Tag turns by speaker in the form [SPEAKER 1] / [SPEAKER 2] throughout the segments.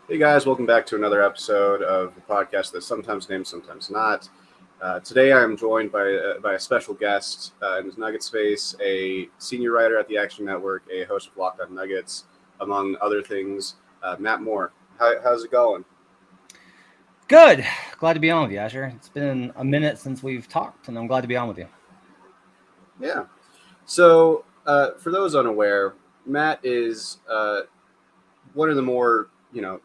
[SPEAKER 1] Hey guys, welcome back to another episode of the podcast that's sometimes named, sometimes not. Today I am joined by a special guest in his Nugget space, a senior writer at the Action Network, a host of Locked On Nuggets, among other things, Matt Moore. How's it going?
[SPEAKER 2] Good. Glad to be on with you, Asher. It's been a minute since we've talked, and I'm glad to be on with you.
[SPEAKER 1] Yeah. So, for those unaware, Matt is one of the more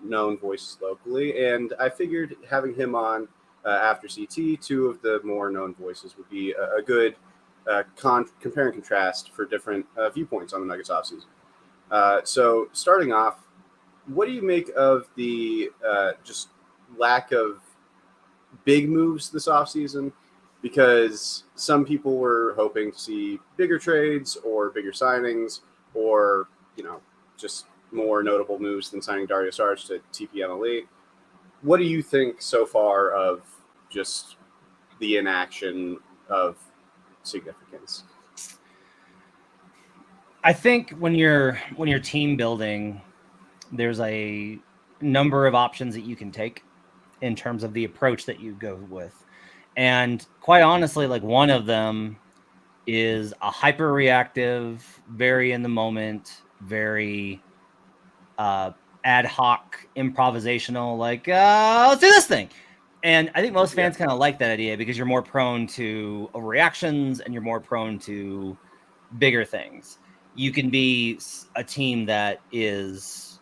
[SPEAKER 1] known voices locally, and I figured having him on after CT, two of the more known voices would be a good compare and contrast for different viewpoints on the Nuggets offseason. So starting off, what do you make of the just lack of big moves this offseason? Because some people were hoping to see bigger trades or bigger signings, or just more notable moves than signing Dario Saric to TPMLE. What do you think so far of just the inaction of significance?
[SPEAKER 2] I think when you're team building, there's a number of options that you can take in terms of the approach that you go with. And quite honestly, like one of them is a hyper reactive, very in the moment, very ad hoc, improvisational, like, let's do this thing. And I think most fans kind of like that idea because you're more prone to overreactions and you're more prone to bigger things. You can be a team that is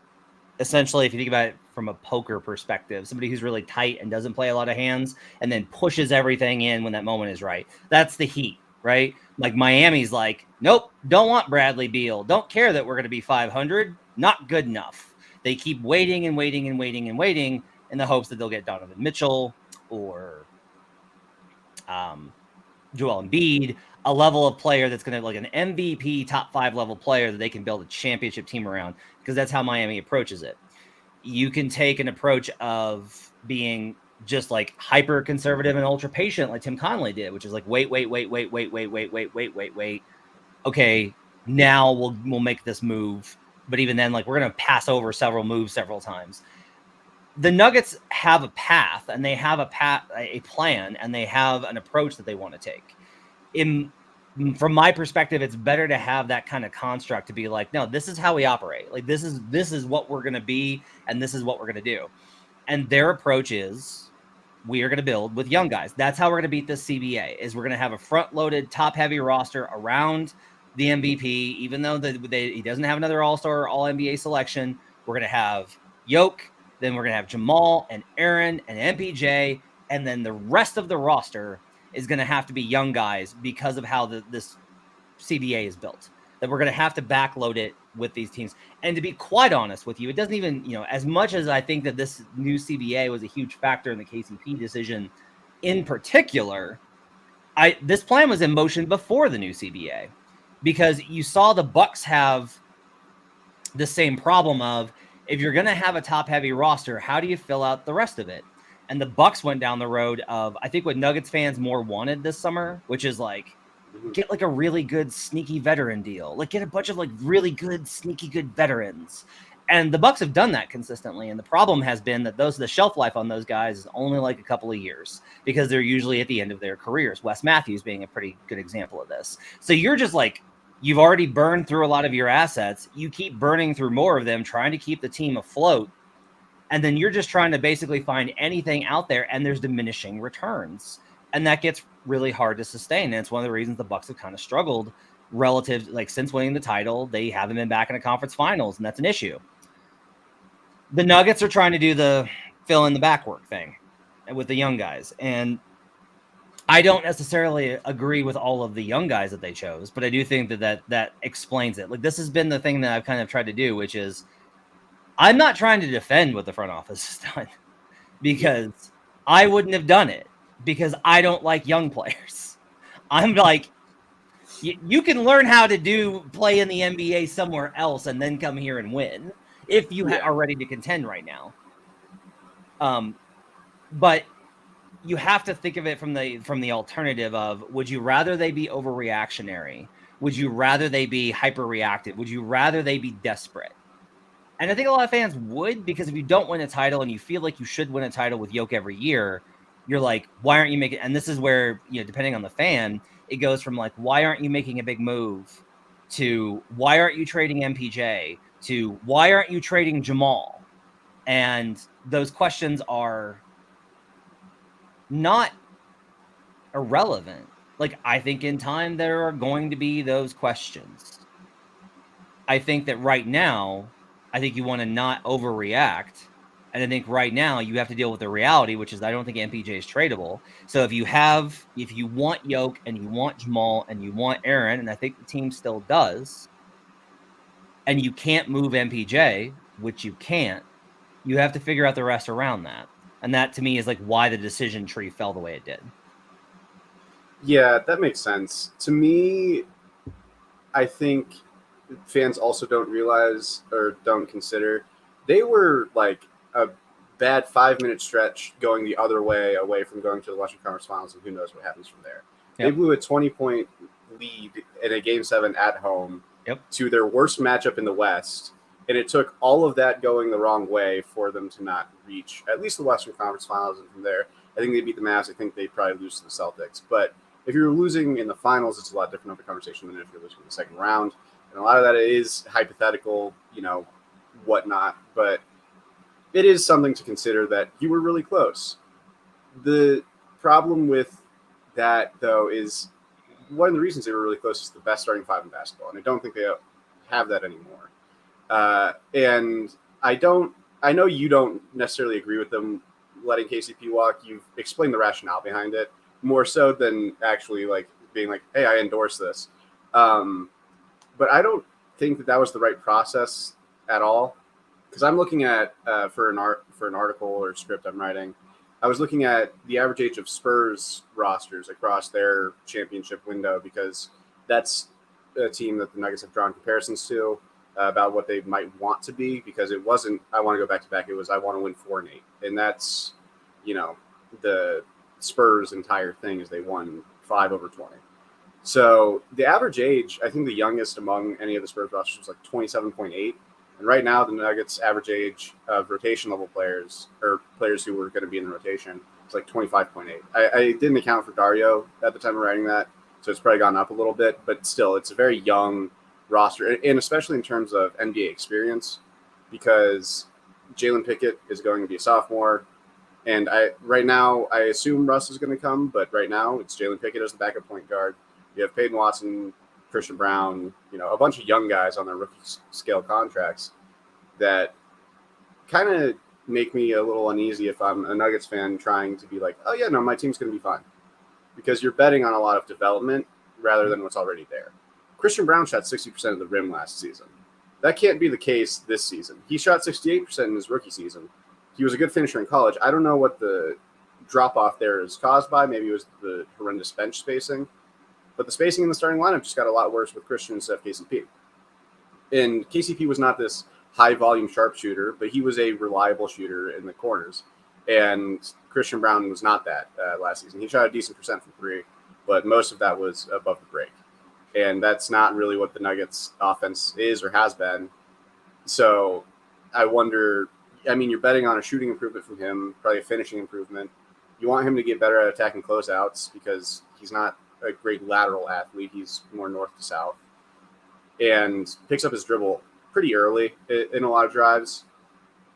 [SPEAKER 2] essentially, if you think about it from a poker perspective, somebody who's really tight and doesn't play a lot of hands and then pushes everything in when that moment is right. That's the Heat, right? Like Miami's like, nope, don't want Bradley Beal. Don't care that we're going to be 500. Not good enough. They keep waiting and waiting and waiting and waiting in the hopes that they'll get Donovan Mitchell or Joel Embiid, a level of player that's going to like an MVP top 5 level player that they can build a championship team around, because that's how Miami approaches it. You can take an approach of being just like hyper conservative and ultra patient like Tim Connolly did, which is like wait. Okay, now we'll make this move. But even then, like we're going to pass over several moves several times. The Nuggets have a path, and they have a plan, and they have an approach that they want to take. From my perspective, it's better to have that kind of construct to be like, no, this is how we operate. Like this is what we're going to be, and this is what we're going to do. And their approach is, we are going to build with young guys. That's how we're going to beat this CBA. Is we're going to have a front-loaded, top-heavy roster around the MVP, even though he doesn't have another All-Star or All-NBA selection. We're going to have Yoke, then we're going to have Jamal and Aaron and MPJ, and then the rest of the roster is going to have to be young guys because of how this CBA is built. That we're going to have to backload it with these teams. And to be quite honest with you, it doesn't even, as much as I think that this new CBA was a huge factor in the KCP decision in particular, this plan was in motion before the new CBA, because you saw the Bucks have the same problem of, if you're going to have a top-heavy roster, how do you fill out the rest of it? And the Bucks went down the road of, I think, what Nuggets fans more wanted this summer, which is like, get like a really good sneaky veteran deal. Like get a bunch of like really good sneaky good veterans. And the Bucks have done that consistently. And the problem has been that the shelf life on those guys is only like a couple of years, because they're usually at the end of their careers. Wes Matthews being a pretty good example of this. So you're just like, you've already burned through a lot of your assets. You keep burning through more of them, trying to keep the team afloat. And then you're just trying to basically find anything out there, and there's diminishing returns. And that gets really hard to sustain. And it's one of the reasons the Bucks have kind of struggled relative, like since winning the title, they haven't been back in a conference finals, and that's an issue. The Nuggets are trying to do the fill in the backwork thing with the young guys. And I don't necessarily agree with all of the young guys that they chose, but I do think that explains it. Like this has been the thing that I've kind of tried to do, which is I'm not trying to defend what the front office has done, because I wouldn't have done it, because I don't like young players. I'm like, you can learn how to play in the NBA somewhere else and then come here and win if you are ready to contend right now. But you have to think of it from the alternative of, would you rather they be overreactionary? Would you rather they be hyper reactive? Would you rather they be desperate? And I think a lot of fans would, because if you don't win a title and you feel like you should win a title with Yoke every year, you're like, why aren't you making? And this is where, depending on the fan, it goes from like, why aren't you making a big move, to why aren't you trading MPJ, to why aren't you trading Jamal? And those questions are not irrelevant. Like, I think in time there are going to be those questions. I think that right now, I think you want to not overreact. And I think right now you have to deal with the reality, which is I don't think MPJ is tradable. So if you want Yoke and you want Jamal and you want Aaron, and I think the team still does, and you can't move MPJ, which you can't, you have to figure out the rest around that. And that to me is like why the decision tree fell the way it did.
[SPEAKER 1] Yeah, that makes sense. To me, I think fans also don't realize or don't consider they were like a bad 5 minute stretch going the other way away from going to the Western Conference Finals, and who knows what happens from there. Yep. They blew a 20-point lead in a Game 7 at home to their worst matchup in the West, and it took all of that going the wrong way for them to not reach at least the Western Conference Finals. And from there, I think they beat the Mavs. I think they probably lose to the Celtics. But if you're losing in the finals, it's a lot different of a conversation than if you're losing in the second round. And a lot of that is hypothetical, whatnot. But it is something to consider that you were really close. The problem with that, though, is one of the reasons they were really close is the best starting five in basketball. And I don't think they have that anymore. And I know you don't necessarily agree with them letting KCP walk. You've explained the rationale behind it more so than actually like being like, hey, I endorse this. But I don't think that was the right process at all. Because I'm looking at for an article or script I'm writing, I was looking at the average age of Spurs rosters across their championship window, because that's a team that the Nuggets have drawn comparisons to about what they might want to be. Because it wasn't I want to go back to back; it was I want to win 4 and 8, and that's the Spurs' entire thing is they won 5 over 20. So the average age, I think the youngest among any of the Spurs rosters was like 27.8. And right now, the Nuggets' average age of rotation level players, or players who were going to be in the rotation, is like 25.8. I didn't account for Dario at the time of writing that, so it's probably gone up a little bit. But still, it's a very young roster, and especially in terms of NBA experience, because Jalen Pickett is going to be a sophomore. And right now, I assume Russ is going to come, but right now, it's Jalen Pickett as the backup point guard. You have Peyton Watson, Christian Brown, a bunch of young guys on their rookie scale contracts that kind of make me a little uneasy if I'm a Nuggets fan trying to be like, oh yeah, no, my team's going to be fine, because you're betting on a lot of development rather than what's already there. Christian Brown shot 60% of the rim last season. That can't be the case this season. He shot 68% in his rookie season. He was a good finisher in college. I don't know what the drop off there is caused by. Maybe it was the horrendous bench spacing. But the spacing in the starting lineup just got a lot worse with Christian instead of KCP. And KCP was not this high-volume sharpshooter, but he was a reliable shooter in the corners. And Christian Brown was not that last season. He shot a decent percent from 3, but most of that was above the break. And that's not really what the Nuggets' offense is or has been. So I wonder, you're betting on a shooting improvement from him, probably a finishing improvement. You want him to get better at attacking closeouts because he's not a great lateral athlete. He's more north to south, and picks up his dribble pretty early in a lot of drives.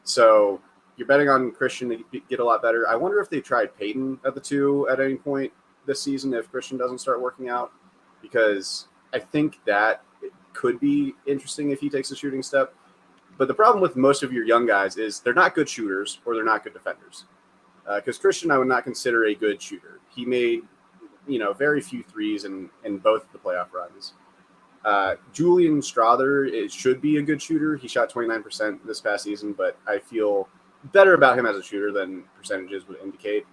[SPEAKER 1] So you're betting on Christian to get a lot better. I wonder if they tried Peyton at the 2 at any point this season if Christian doesn't start working out, because I think that it could be interesting if he takes a shooting step. But the problem with most of your young guys is they're not good shooters or they're not good defenders. Because Christian, I would not consider a good shooter. He made very few threes in both the playoff runs. Julian Strawther should be a good shooter. He shot 29% this past season, but I feel better about him as a shooter than percentages would indicate,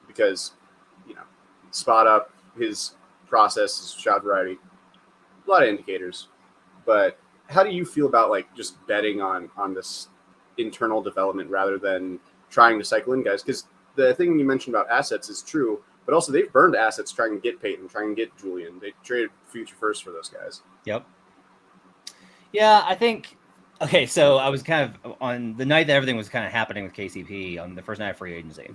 [SPEAKER 1] because spot up, his process, his shot variety, a lot of indicators. But how do you feel about just betting on this internal development rather than trying to cycle in guys? Because the thing you mentioned about assets is true. But also, they've burned assets trying to get Peyton, trying to get Julian. They traded future first for those guys.
[SPEAKER 2] Yep. Yeah, I think Okay, so I was kind of on the night that everything was kind of happening with KCP on the first night of free agency.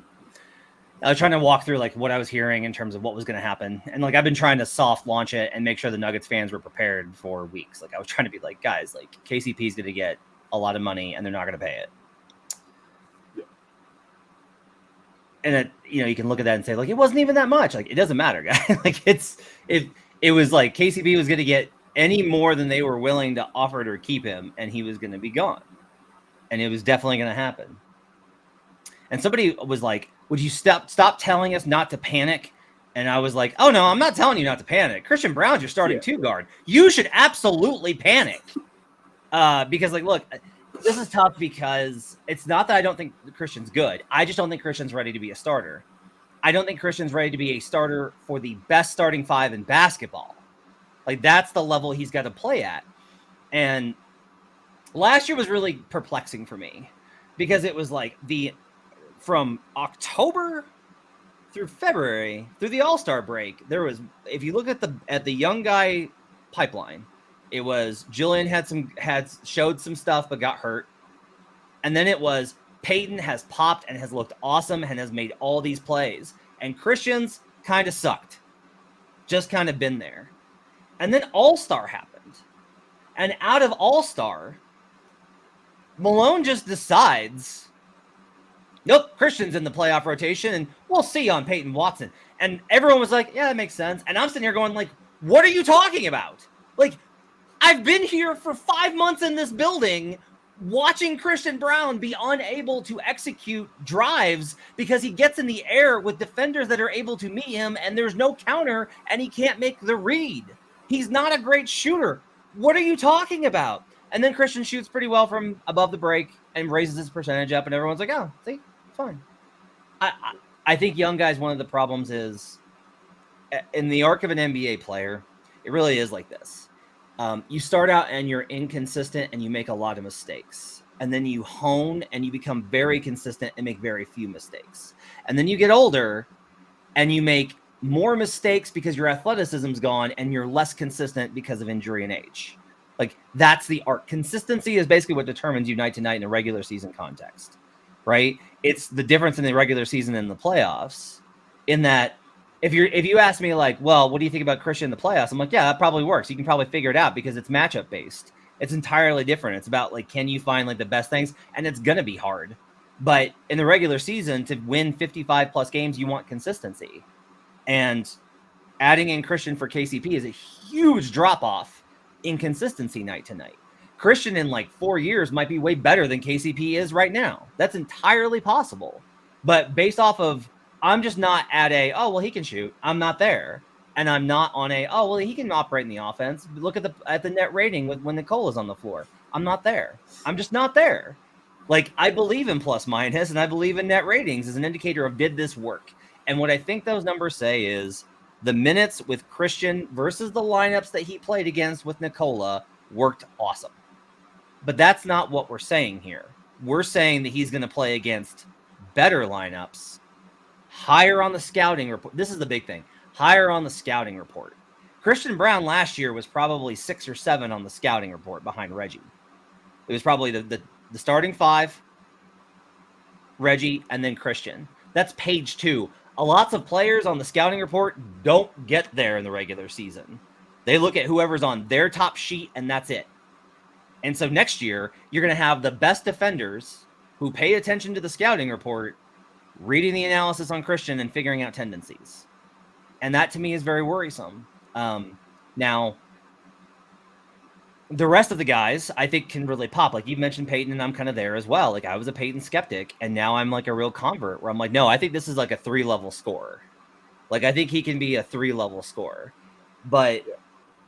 [SPEAKER 2] I was trying to walk through like what I was hearing in terms of what was going to happen, and like I've been trying to soft launch it and make sure the Nuggets fans were prepared for weeks. Like I was trying to be like, guys, like KCP is going to get a lot of money and they're not going to pay it.
[SPEAKER 1] Yeah.
[SPEAKER 2] And you can look at that and say like it wasn't even that much. Like it doesn't matter, guys. Like it was like KCP was going to get any more than they were willing to offer to keep him, and he was going to be gone, and it was definitely going to happen. And somebody was like, would you stop telling us not to panic? And I was like, oh no, I'm not telling you not to panic. Christian Brown's your starting two guard. You should absolutely panic. Because like, look, this is tough because it's not that I don't think Christian's good. I just don't think Christian's ready to be a starter. I don't think Christian's ready to be a starter for the best starting five in basketball. Like that's the level he's got to play at. And last year was really perplexing for me because it was like from October through February, through the All-Star break, there was, if you look at the young guy pipeline, it was Julian had showed some stuff but got hurt. And then it was Peyton has popped and has looked awesome and has made all these plays. And Christian's kind of sucked. Just kind of been there. And then All-Star happened. And out of All-Star, Malone just decides, nope, Christian's in the playoff rotation, and we'll see on Peyton Watson. And everyone was like, yeah, that makes sense. And I'm sitting here going, like, what are you talking about? Like, I've been here for 5 months in this building watching Christian Brown be unable to execute drives because he gets in the air with defenders that are able to meet him, and there's no counter, and he can't make the read. He's not a great shooter. What are you talking about? And then Christian shoots pretty well from above the break and raises his percentage up, and everyone's like, oh, see, fine. I think young guys, one of the problems is in the arc of an NBA player, it really is like this. You start out and you're inconsistent and you make a lot of mistakes. And then you hone and you become very consistent and make very few mistakes. And then you get older and you make more mistakes because your athleticism's gone and you're less consistent because of injury and age. Like that's the arc. Consistency is basically what determines you night to night in a regular season context, right? It's the difference in the regular season and the playoffs in that if you ask me like, well, what do you think about Christian in the playoffs? I'm like, yeah, that probably works. You can probably figure it out because it's matchup based. It's entirely different. It's about like, can you find like the best things? And it's going to be hard. But in the regular season to win 55 plus games, you want consistency. And adding in Christian for KCP is a huge drop off in consistency night to night. Christian in like 4 years might be way better than KCP is right now. That's entirely possible. But based off of, I'm just not at oh, well, he can shoot. I'm not there. And I'm not on oh, well, he can operate in the offense. Look at the net rating when Nicola's on the floor. I'm not there. I'm just not there. Like, I believe in plus minus, and I believe in net ratings as an indicator of did this work. And what I think those numbers say is the minutes with Christian versus the lineups that he played against with Nicola worked awesome. But that's not what we're saying here. We're saying that he's going to play against better lineups, higher on the scouting report. This is the big thing. Higher on the scouting report. Christian Brown last year was probably 6 or 7 on the scouting report behind Reggie. It was probably the starting 5, Reggie, and then Christian. That's page 2. A lots of players on the scouting report don't get there in the regular season. They look at whoever's on their top sheet, and that's it. And so next year, you're going to have the best defenders who pay attention to the scouting report reading the analysis on Christian and figuring out tendencies. And that to me is very worrisome. Now, the rest of the guys I think can really pop. Like you mentioned Peyton, and I'm kind of there as well. Like I was a Peyton skeptic, and now I'm like a real convert where I'm like, no, I think this is like a 3-level scorer. Like I think he can be a 3-level scorer. But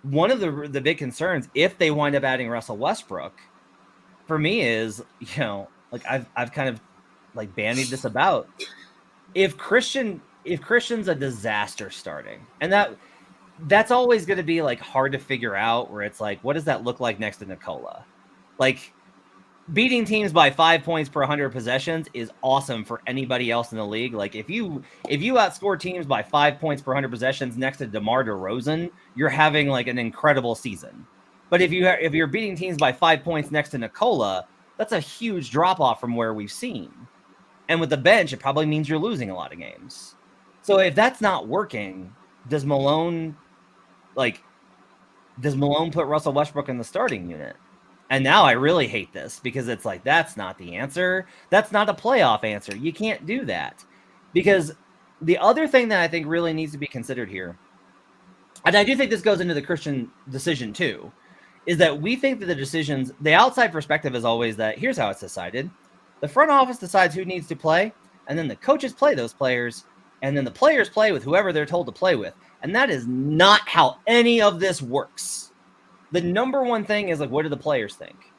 [SPEAKER 2] one of the big concerns, if they wind up adding Russell Westbrook, for me is, like I've kind of like bandied this about. If Christian's a disaster starting, and that's always going to be like hard to figure out where it's like, what does that look like next to Nicola? Like beating teams by 5 points per 100 possessions is awesome for anybody else in the league. Like if you outscore teams by 5 points per 100 possessions next to DeMar DeRozan, you're having like an incredible season. But if you're beating teams by 5 points next to Nikola, that's a huge drop off from where we've seen. And with the bench, it probably means you're losing a lot of games. So if that's not working, does Malone put Russell Westbrook in the starting unit? And now I really hate this because it's like, that's not the answer. That's not a playoff answer. You can't do that. Because the other thing that I think really needs to be considered here, and I do think this goes into the Christian decision too, is that we think that the outside perspective is always that here's how it's decided. The front office decides who needs to play, and then the coaches play those players, and then the players play with whoever they're told to play with. And that is not how any of this works. The number one thing is like, what do the players think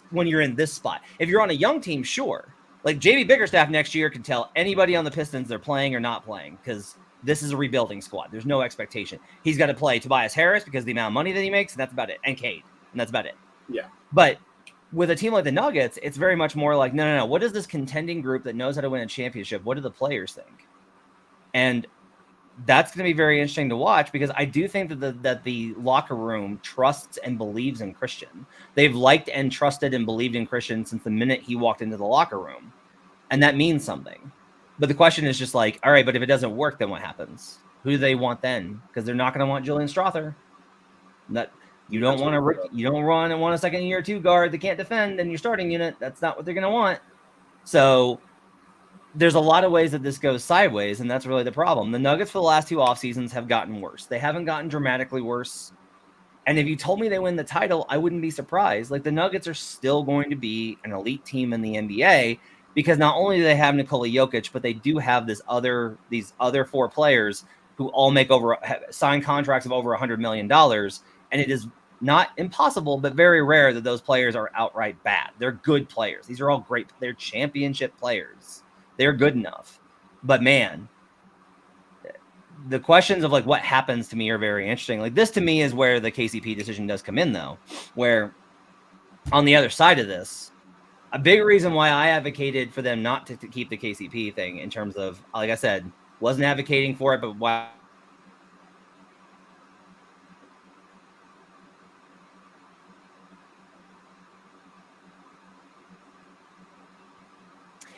[SPEAKER 2] when you're in this spot? If you're on a young team, sure. Like JB Bickerstaff next year can tell anybody on the Pistons they're playing or not playing because this is a rebuilding squad. There's no expectation. He's got to play Tobias Harris because of the amount of money that he makes, and that's about it. And Cade, and that's about it.
[SPEAKER 1] Yeah.
[SPEAKER 2] But with a team like the Nuggets, it's very much more like, no. What is this contending group that knows how to win a championship? What do the players think? And that's going to be very interesting to watch because I do think that the locker room trusts and believes in Christian. They've liked and trusted and believed in Christian since the minute he walked into the locker room. And that means something. But the question is just like, all right, but if it doesn't work, then what happens? Who do they want then? Because they're not going to want Julian Strother. You don't want a second year 2 guard that can't defend in your starting unit. That's not what they're going to want. So there's a lot of ways that this goes sideways, and that's really the problem. The Nuggets for the last 2 off seasons have gotten worse. They haven't gotten dramatically worse. And if you told me they win the title, I wouldn't be surprised. Like the Nuggets are still going to be an elite team in the NBA because not only do they have Nikola Jokic, but they do have these other 4 players who all sign contracts of over $100 million. And it is not impossible, but very rare that those players are outright bad. They're good players. These are all great. They're championship players. They're good enough. But man, the questions of like what happens to me are very interesting. Like this to me is where the KCP decision does come in though, where on the other side of this, a big reason why I advocated for them not to keep the KCP thing in terms of, like I said, wasn't advocating for it, but why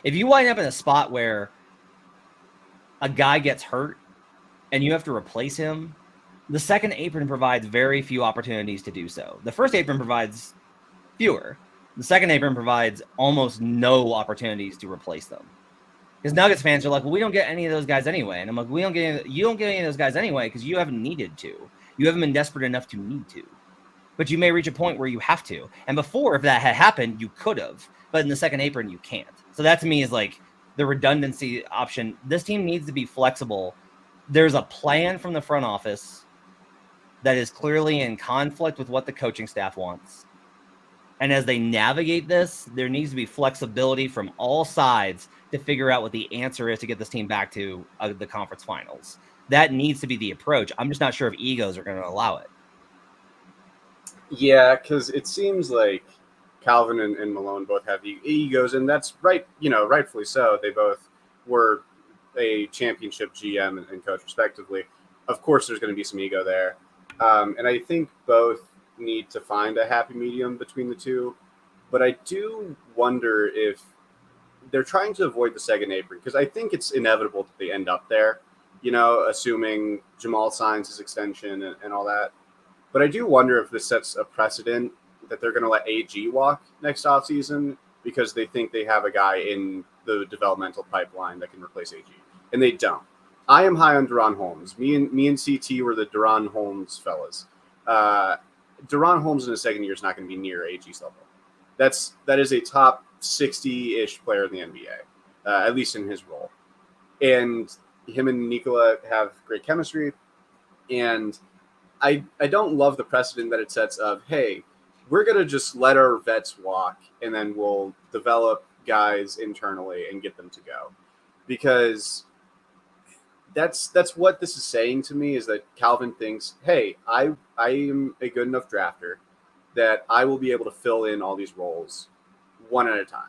[SPEAKER 2] if you wind up in a spot where a guy gets hurt and you have to replace him, the second apron provides very few opportunities to do so. The first apron provides fewer. The second apron provides almost no opportunities to replace them. Because Nuggets fans are like, well, we don't get any of those guys anyway. And I'm like, you don't get any of those guys anyway because you haven't needed to. You haven't been desperate enough to need to. But you may reach a point where you have to. And before, if that had happened, you could have. But in the second apron, you can't. So that to me is like the redundancy option. This team needs to be flexible. There's a plan from the front office that is clearly in conflict with what the coaching staff wants. And as they navigate this, there needs to be flexibility from all sides to figure out what the answer is to get this team back to the conference finals. That needs to be the approach. I'm just not sure if egos are going to allow it.
[SPEAKER 1] Yeah, because it seems like Calvin and Malone both have egos, and that's right. Rightfully so. They both were a championship GM and coach, respectively. Of course, there's going to be some ego there, and I think both need to find a happy medium between the two. But I do wonder if they're trying to avoid the second apron because I think it's inevitable that they end up there. Assuming Jamal signs his extension and all that. But I do wonder if this sets a precedent that they're going to let AG walk next offseason because they think they have a guy in the developmental pipeline that can replace AG. And they don't. I am high on Deron Holmes. Me and CT were the Deron Holmes fellas. Deron Holmes in his second year is not going to be near AG's level. That is a top 60-ish player in the NBA, at least in his role. And him and Nikola have great chemistry. And I don't love the precedent that it sets of, hey, we're going to just let our vets walk and then we'll develop guys internally and get them to go. Because that's what this is saying to me is that Calvin thinks, hey, I am a good enough drafter that I will be able to fill in all these roles one at a time.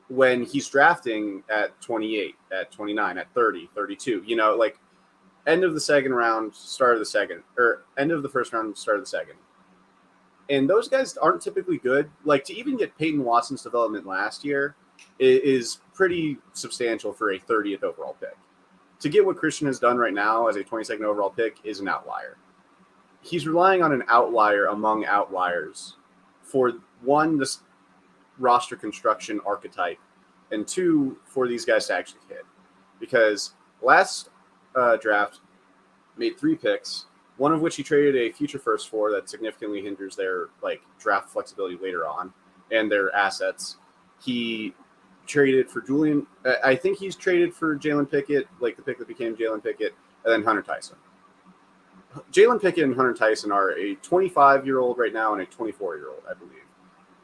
[SPEAKER 1] When he's drafting at 28, at 29, at 30, 32, end of the second round, start of the second, or end of the first round, start of the second. And those guys aren't typically good. Like, to even get Peyton Watson's development last year is pretty substantial for a 30th overall pick. To get what Christian has done right now as a 22nd overall pick is an outlier. He's relying on an outlier among outliers for, one, this roster construction archetype, and two, for these guys to actually hit. Because last draft made 3 picks, one of which he traded a future first for that significantly hinders their like draft flexibility later on and their assets. He traded for Julian. I think he's traded for Jalen Pickett, like the pick that became Jalen Pickett, and then Hunter Tyson. Jalen Pickett and Hunter Tyson are a 25-year-old right now and a 24-year-old, I believe.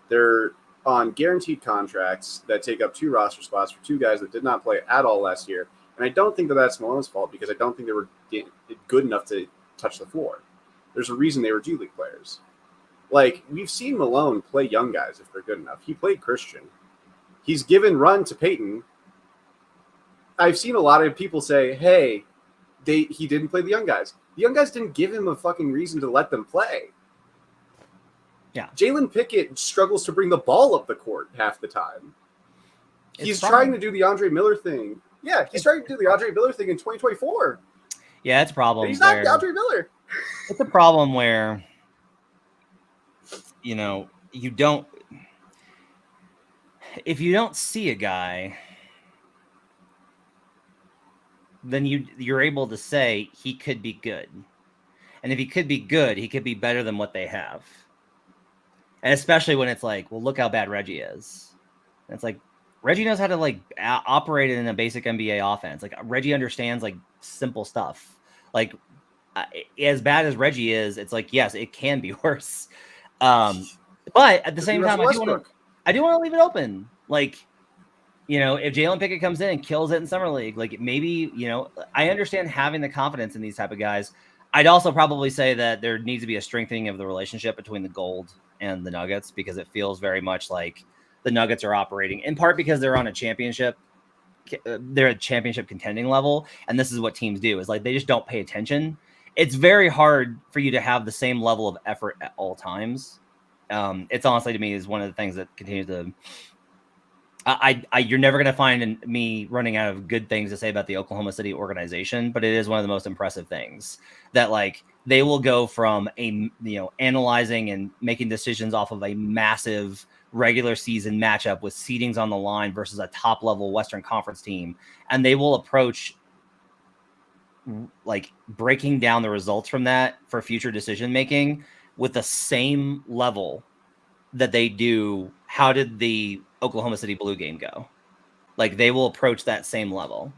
[SPEAKER 1] They're on guaranteed contracts that take up 2 roster spots for 2 guys that did not play at all last year. And I don't think that that's Malone's fault, because I don't think they were good enough to touch the floor. There's a reason they were G League players. Like, we've seen Malone play young guys if they're good enough. He played Christian. He's given run to Peyton. I've seen a lot of people say, hey, he didn't play the young guys. The young guys didn't give him a fucking reason to let them play.
[SPEAKER 2] Yeah.
[SPEAKER 1] Jalen Pickett struggles to bring the ball up the court half the time. He's trying to do the Andre Miller thing. Yeah, he's trying to do the Andre Miller thing in 2024.
[SPEAKER 2] Yeah, it's a problem.
[SPEAKER 1] He's not Andre Miller.
[SPEAKER 2] It's a problem where, you know, if you don't see a guy, then you're able to say he could be good. And if he could be good, he could be better than what they have. And especially when it's like, well, look how bad Reggie is. And it's like, Reggie knows how to like operate in a basic NBA offense. Like, Reggie understands like simple stuff. Like, as bad as Reggie is, it's like, yes, it can be worse. But at the same time, I do want to leave it open. Like, you know, if Jalen Pickett comes in and kills it in Summer League, like maybe, you know, I understand having the confidence in these type of guys. I'd also probably say that there needs to be a strengthening of the relationship between the Gold and the Nuggets, because it feels very much like the Nuggets are operating in part because they're on a championship. They're at championship contending level. And this is what teams do, is like, they just don't pay attention. It's very hard for you to have the same level of effort at all times. It's honestly, to me, is one of the things that continues to, you're never going to find me running out of good things to say about the Oklahoma City organization, but it is one of the most impressive things that, like, they will go from analyzing and making decisions off of a massive regular season matchup with seedings on the line versus a top level Western Conference team. And they will approach like breaking down the results from that for future decision making with the same level that they do. How did the Oklahoma City Blue game go? Like, they will approach that same level.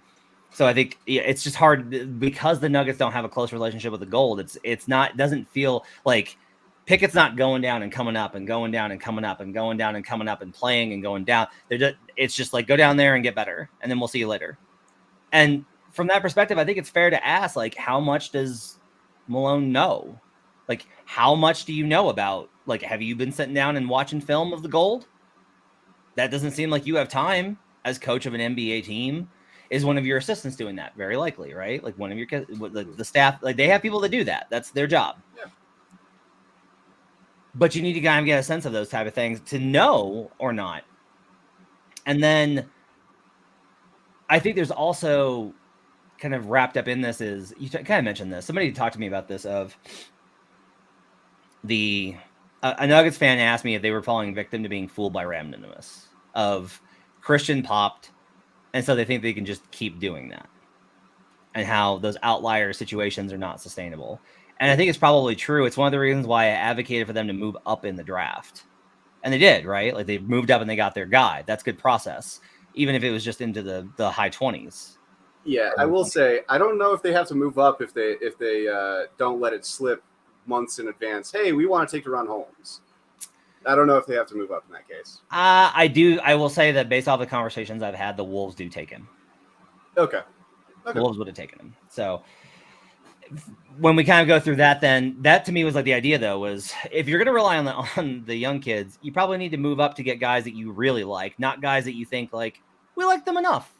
[SPEAKER 2] So I think it's just hard because the Nuggets don't have a close relationship with the Gold. It doesn't feel like Pickett's not going down and coming up and going down and coming up and going down and coming up and playing and going down. It's just like, go down there and get better, and then we'll see you later. And from that perspective, I think it's fair to ask, like, how much does Malone know? Like, how much do you know about, like, have you been sitting down and watching film of the Gold? That doesn't seem like you have time as coach of an NBA team. Is one of your assistants doing that? Very likely, right? Like, one of your, the staff, like, they have people that do that. That's their job.
[SPEAKER 1] Yeah.
[SPEAKER 2] But you need to kind of get a sense of those type of things to know or not. And then I think there's also kind of wrapped up in this is, you kind of mentioned this. Somebody talked to me about this of a Nuggets fan asked me if they were falling victim to being fooled by randomness of Christian popped. And so they think they can just keep doing that, and how those outlier situations are not sustainable. And I think it's probably true. It's one of the reasons why I advocated for them to move up in the draft. And they did, right? Like, they moved up and they got their guy. That's good process, even if it was just into the high 20s.
[SPEAKER 1] Yeah, I will say, I don't know if they have to move up if they don't let it slip months in advance. Hey, we want to take De'Ron Holmes. I don't know if they have to move up in that case.
[SPEAKER 2] I do. I will say that based off the conversations I've had, the Wolves do take him.
[SPEAKER 1] Okay.
[SPEAKER 2] The Wolves would have taken him. So when we kind of go through that, then that to me was like the idea, though, was if you're going to rely on the young kids, you probably need to move up to get guys that you really like, not guys that you think like, we like them enough.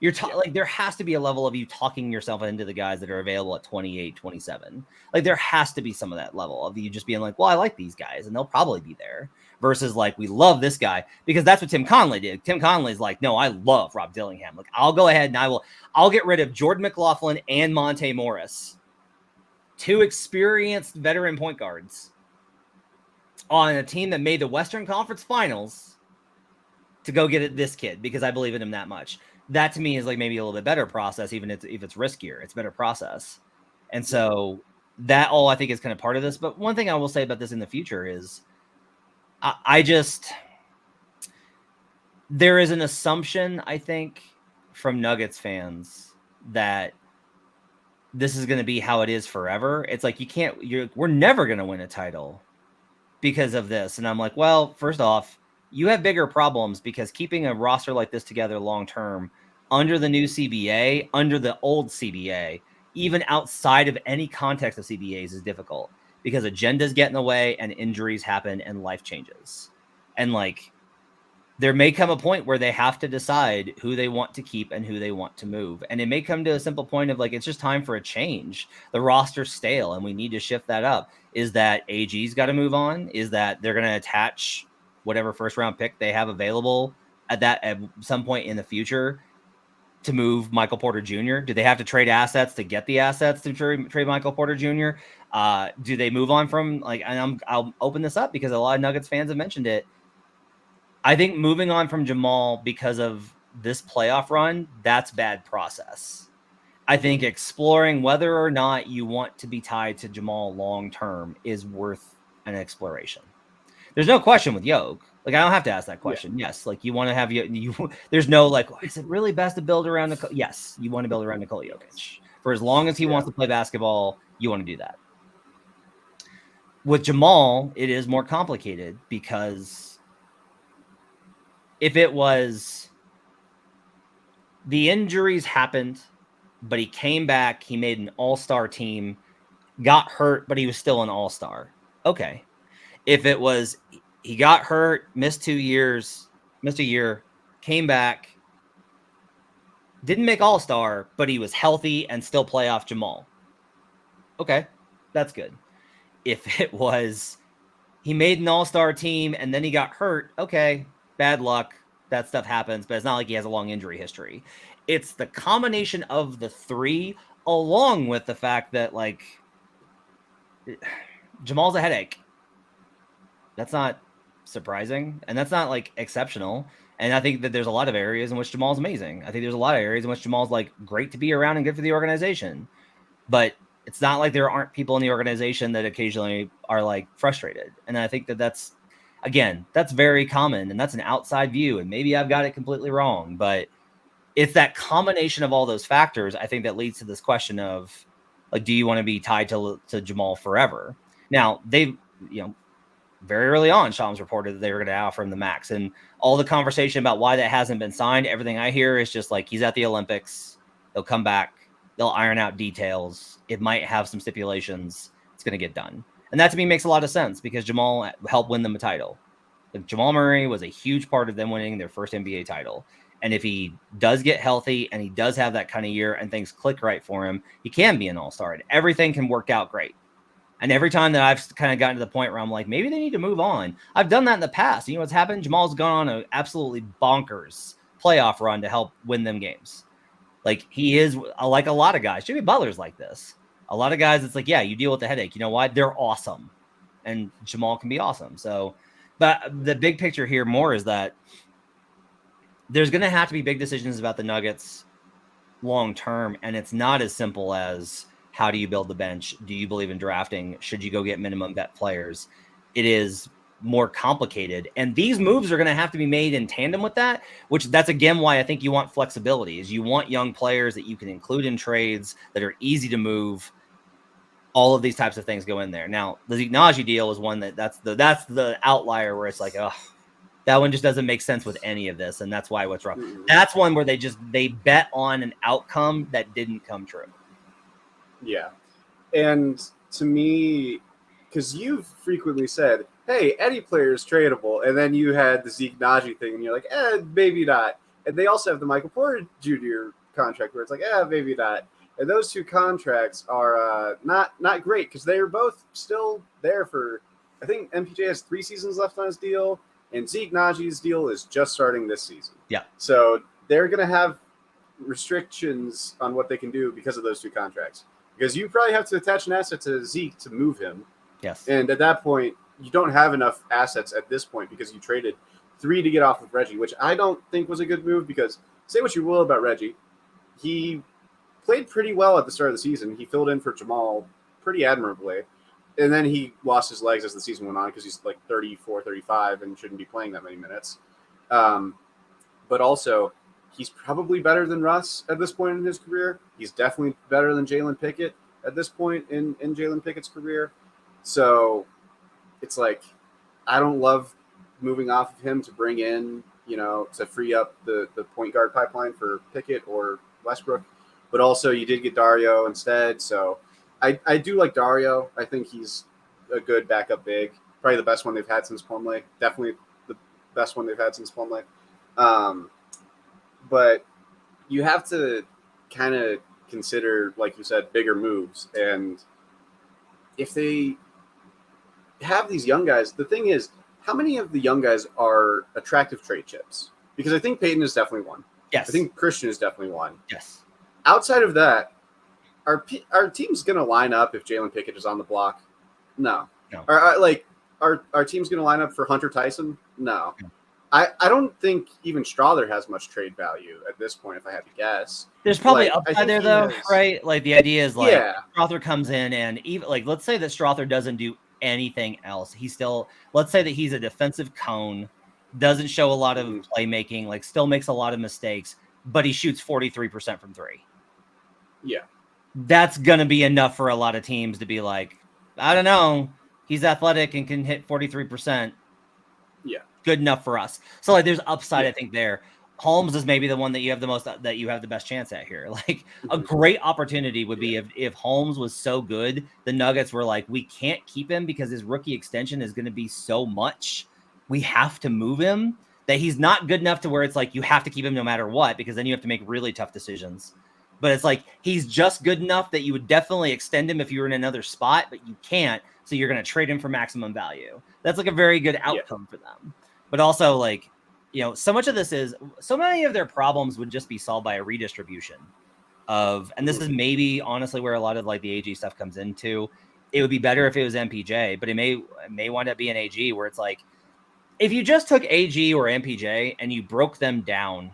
[SPEAKER 2] Like there has to be a level of you talking yourself into the guys that are available at 28, 27. Like there has to be some of that level of you just being like, well, I like these guys and they'll probably be there versus like, we love this guy because that's what Tim Conley did. Tim Conley's like, no, I love Rob Dillingham. Like I'll go ahead and I'll get rid of Jordan McLaughlin and Monte Morris, 2 experienced veteran point guards on a team that made the Western Conference Finals to go get this kid because I believe in him that much. That to me is like maybe a little bit better process, even if it's riskier, it's a better process. And so that all I think is kind of part of this. But one thing I will say about this in the future is there is an assumption, I think, from Nuggets fans that this is going to be how it is forever. It's like, we're never going to win a title because of this. And I'm like, well, first off, you have bigger problems because keeping a roster like this together long-term under the new CBA, under the old CBA, even outside of any context of CBAs is difficult because agendas get in the way and injuries happen and life changes. And like, there may come a point where they have to decide who they want to keep and who they want to move. And it may come to a simple point of like, it's just time for a change. The roster's stale and we need to shift that up. Is that AG's got to move on? Is that they're going to attach whatever first round pick they have available at some point in the future to move Michael Porter Jr.? Do they have to trade assets to get the assets to trade Michael Porter Jr.? Do they move on from like, and I'll open this up because a lot of Nuggets fans have mentioned it. I think moving on from Jamal because of this playoff run, that's bad process. I think exploring whether or not you want to be tied to Jamal long-term is worth an exploration. There's no question with Yoke. Like, I don't have to ask that question. Yeah. Yes. Like, you want to have you. There's no like, is it really best to build around Nikola? Yes. You want to build around Nikola Jokic. For as long as he wants to play basketball, you want to do that. With Jamal, it is more complicated because if it was the injuries happened, but he came back, he made an all-star team, got hurt, but he was still an all-star. Okay. If it was he got hurt, missed a year, came back, didn't make all-star, but he was healthy and still playoff Jamal. Okay, that's good. If it was he made an all-star team and then he got hurt, okay, bad luck. That stuff happens, but it's not like he has a long injury history. It's the combination of the three, along with the fact that like Jamal's a headache. That's not surprising, and that's not like exceptional. And I think that there's a lot of areas in which Jamal's amazing. I think there's a lot of areas in which Jamal's like great to be around and good for the organization. But it's not like there aren't people in the organization that occasionally are like frustrated. And I think that that's very common, and that's an outside view. And maybe I've got it completely wrong, but it's that combination of all those factors, I think, that leads to this question of like, do you want to be tied to Jamal forever? Now, very early on, Shams reported that they were going to offer him the max, and all the conversation about why that hasn't been signed, everything I hear is just like, he's at the Olympics. They'll come back. They'll iron out details. It might have some stipulations. It's going to get done. And that to me makes a lot of sense because Jamal helped win them a title. Like, Jamal Murray was a huge part of them winning their first NBA title. And if he does get healthy and he does have that kind of year and things click right for him, he can be an all-star and everything can work out great. And every time that I've kind of gotten to the point where I'm like, maybe they need to move on. I've done that in the past. You know what's happened? Jamal's gone on an absolutely bonkers playoff run to help win them games. Like, he is like a lot of guys. Jimmy Butler's like this. A lot of guys, it's like, yeah, you deal with the headache. You know why? They're awesome. And Jamal can be awesome. So, but the big picture here more is that there's going to have to be big decisions about the Nuggets long term. And it's not as simple as, how do you build the bench? Do you believe in drafting? Should you go get minimum vet players? It is more complicated. And these moves are going to have to be made in tandem with that, which that's again why I think you want flexibility, is you want young players that you can include in trades that are easy to move. All of these types of things go in there. Now, the Zignaji deal is one that's the outlier where it's like, oh, that one just doesn't make sense with any of this. And that's why what's wrong. That's one where they bet on an outcome that didn't come true.
[SPEAKER 1] Yeah. And to me, because you've frequently said, hey, any player is tradable. And then you had the Zeke Naji thing, and you're like, maybe not. And they also have the Michael Porter Jr. contract where it's like, maybe not. And those two contracts are not great because they are both still there for. I think MPJ has 3 seasons left on his deal, and Zeke Najee's deal is just starting this season.
[SPEAKER 2] Yeah.
[SPEAKER 1] So they're going to have restrictions on what they can do because of those 2 contracts. Because you probably have to attach an asset to Zeke to move him.
[SPEAKER 2] Yes.
[SPEAKER 1] And at that point, you don't have enough assets at this point because you traded 3 to get off of Reggie, which I don't think was a good move because say what you will about Reggie, he played pretty well at the start of the season. He filled in for Jamal pretty admirably. And then he lost his legs as the season went on because he's like 34, 35 and shouldn't be playing that many minutes. But also, he's probably better than Russ at this point in his career. He's definitely better than Jalen Pickett at this point in Jalen Pickett's career. So it's like, I don't love moving off of him to bring in, to free up the point guard pipeline for Pickett or Westbrook. But also you did get Dario instead. So I do like Dario. I think he's a good backup big. Probably the best one they've had since Plumlee. Definitely the best one they've had since Plumlee. But you have to kind of consider, like you said, bigger moves. And if they have these young guys, the thing is, how many of the young guys are attractive trade chips? Because I think Peyton is definitely one.
[SPEAKER 2] Yes.
[SPEAKER 1] I think Christian is definitely one.
[SPEAKER 2] Yes.
[SPEAKER 1] Outside of that, our team's going to line up if Jalen Pickett is on the block? No. Our team's going to line up for Hunter Tyson? No. I don't think even Strother has much trade value at this point, if I had to guess.
[SPEAKER 2] There's probably upside there, though, right? Like, the idea is, like, Strother comes in and even, like, let's say that Strother doesn't do anything else. Let's say that he's a defensive cone, doesn't show a lot of playmaking, like, still makes a lot of mistakes, but he shoots 43% from 3.
[SPEAKER 1] Yeah.
[SPEAKER 2] That's going to be enough for a lot of teams to be like, I don't know, he's athletic and can hit 43%.
[SPEAKER 1] Yeah.
[SPEAKER 2] Good enough for us. So, like, there's upside, I think, there. Holmes is maybe the one that you have the best chance at here. Like, a great opportunity would be if Holmes was so good, the Nuggets were like, we can't keep him because his rookie extension is going to be so much. We have to move him, that he's not good enough to where it's like you have to keep him no matter what, because then you have to make really tough decisions. But it's like he's just good enough that you would definitely extend him if you were in another spot, but you can't. So you're going to trade him for maximum value. That's like a very good outcome for them. But also, like, so much of this so many of their problems would just be solved by a redistribution of, and this is maybe honestly where a lot of like the AG stuff comes into. It would be better if it was MPJ, but it may wind up being AG, where it's like, if you just took AG or MPJ and you broke them down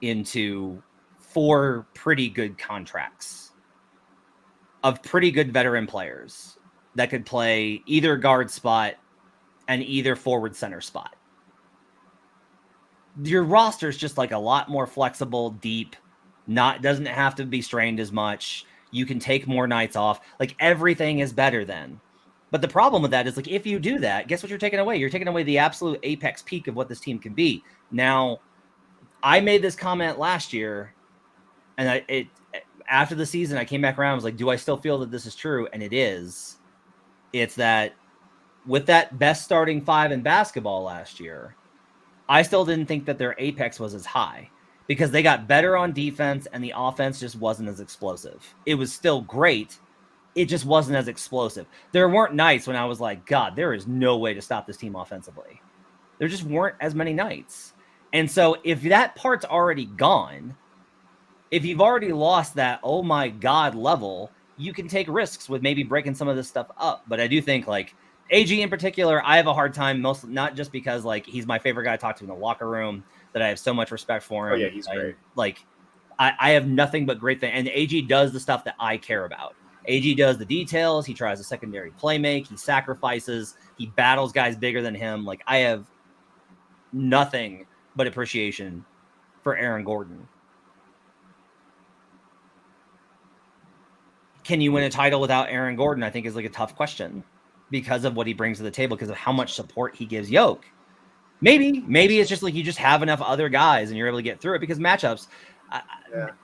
[SPEAKER 2] into 4 pretty good contracts of pretty good veteran players that could play either guard spot and either forward center spot, your roster is just like a lot more flexible, deep, doesn't have to be strained as much. You can take more nights off. Like, everything is better then. But the problem with that is, like, if you do that, guess what you're taking away? You're taking away the absolute apex peak of what this team can be. Now, I made this comment last year, and after the season, I came back around. I was like, do I still feel that this is true? And it is. It's that with that best starting 5 in basketball last year, I still didn't think that their apex was as high because they got better on defense and the offense just wasn't as explosive. It was still great. It just wasn't as explosive. There weren't nights when I was like, God, there is no way to stop this team offensively. There just weren't as many nights. And so if that part's already gone, if you've already lost that, oh my God level, you can take risks with maybe breaking some of this stuff up. But I do think, like, AG in particular, I have a hard time, mostly not just because, like, he's my favorite guy to talk to in the locker room, that I have so much respect for him.
[SPEAKER 1] Oh, yeah, he's great.
[SPEAKER 2] Like, I have nothing but great things. And AG does the stuff that I care about. AG does the details. He tries a secondary play make. He sacrifices. He battles guys bigger than him. Like, I have nothing but appreciation for Aaron Gordon. Can you win a title without Aaron Gordon? I think is like a tough question because of what he brings to the table, because of how much support he gives Yoke. Maybe it's just like you just have enough other guys and you're able to get through it because matchups.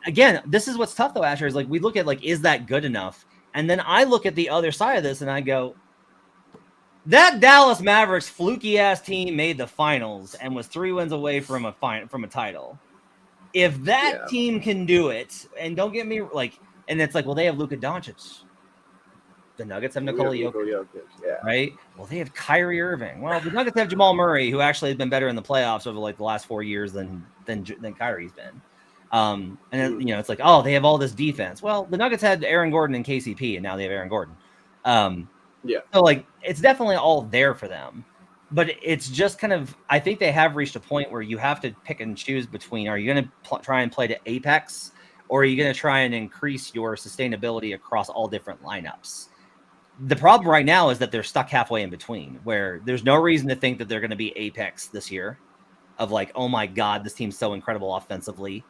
[SPEAKER 2] Again, this is what's tough though, Asher, is like we look at like, is that good enough? And then I look at the other side of this and I go, that Dallas Mavericks fluky ass team made the finals and was 3 wins away from a title. If that
[SPEAKER 1] Yeah.
[SPEAKER 2] team can do it, and don't get me like, and it's like, well, they have Luka Doncic. The Nuggets have
[SPEAKER 1] We
[SPEAKER 2] Nikola
[SPEAKER 1] have Nikola
[SPEAKER 2] Jokic,
[SPEAKER 1] Jokic. Yeah.
[SPEAKER 2] right? Well, they have Kyrie Irving. Well, the Nuggets have Jamal Murray, who actually has been better in the playoffs over like the last 4 years than Kyrie's been. And then, it's like, oh, they have all this defense. Well, the Nuggets had Aaron Gordon and KCP, and now they have Aaron Gordon.
[SPEAKER 1] Yeah.
[SPEAKER 2] So like, it's definitely all there for them. But it's just kind of, I think they have reached a point where you have to pick and choose between, are you going to try and play to apex, or are you going to try and increase your sustainability across all different lineups? The problem right now is that they're stuck halfway in between, where there's no reason to think that they're going to be apex this year of like, oh my God, this team's so incredible offensively.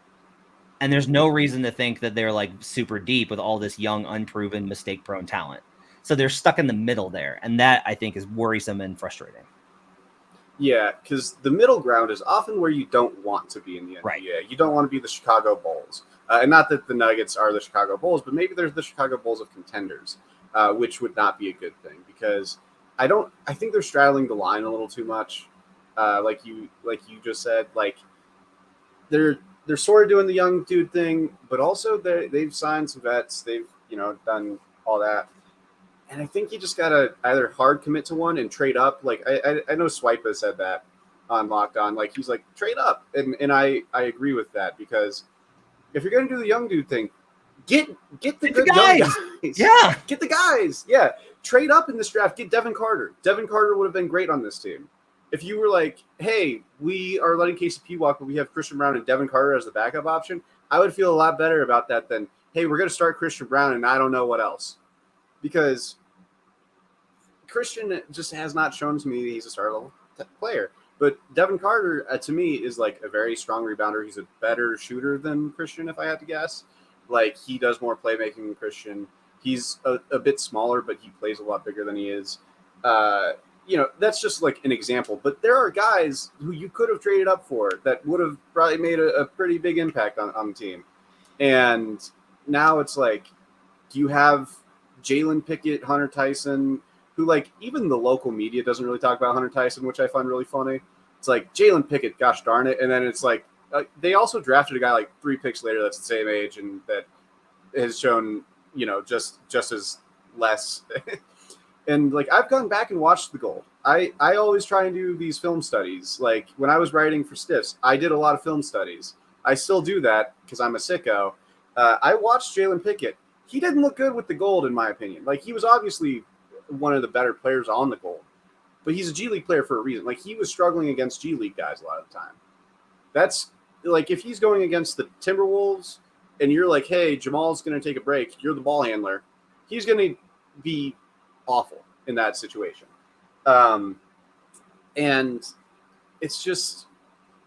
[SPEAKER 2] And there's no reason to think that they're like super deep with all this young, unproven, mistake prone talent. So they're stuck in the middle there. And that I think is worrisome and frustrating.
[SPEAKER 1] Yeah, because the middle ground is often where you don't want to be in the NBA.
[SPEAKER 2] Right.
[SPEAKER 1] You don't want to be the Chicago Bulls. And not that the Nuggets are the Chicago Bulls, but maybe there's the Chicago Bulls of contenders, which would not be a good thing because I think they're straddling the line a little too much. Like you just said, like they're sort of doing the young dude thing, but also they've signed some vets. They've done all that. And I think you just gotta either hard commit to one and trade up. Like I know Swipa said that on Locked On. Like he's like trade up, and I agree with that because if you're gonna do the young dude thing, get the good young guys.
[SPEAKER 2] Yeah,
[SPEAKER 1] get the guys. Yeah, trade up in this draft. Get Devin Carter. Devin Carter would have been great on this team. If you were like, hey, we are letting KCP walk, but we have Christian Brown and Devin Carter as the backup option, I would feel a lot better about that than, hey, we're gonna start Christian Brown and I don't know what else. Because Christian just has not shown to me that he's a startable player. But Devin Carter, to me, is like a very strong rebounder. He's a better shooter than Christian, if I had to guess. Like, he does more playmaking than Christian. He's a bit smaller, but he plays a lot bigger than he is. That's just like an example. But there are guys who you could have traded up for that would have probably made a pretty big impact on the team. And now it's like, do you have Jalen Pickett, Hunter Tyson, who, like, even the local media doesn't really talk about Hunter Tyson, which I find really funny. It's like, Jalen Pickett, gosh darn it. And then it's like, they also drafted a guy like 3 picks later that's the same age and that has shown, just as less. And, like, I've gone back and watched the Gold. I always try and do these film studies. Like, when I was writing for Stiffs, I did a lot of film studies. I still do that because I'm a sicko. I watched Jalen Pickett. He didn't look good with the Gold, in my opinion. Like, he was obviously one of the better players on the Gold, but he's a G League player for a reason. Like, he was struggling against G League guys a lot of the time. That's like, if he's going against the Timberwolves and you're like, hey, Jamal's going to take a break, you're the ball handler, he's going to be awful in that situation. And it's just,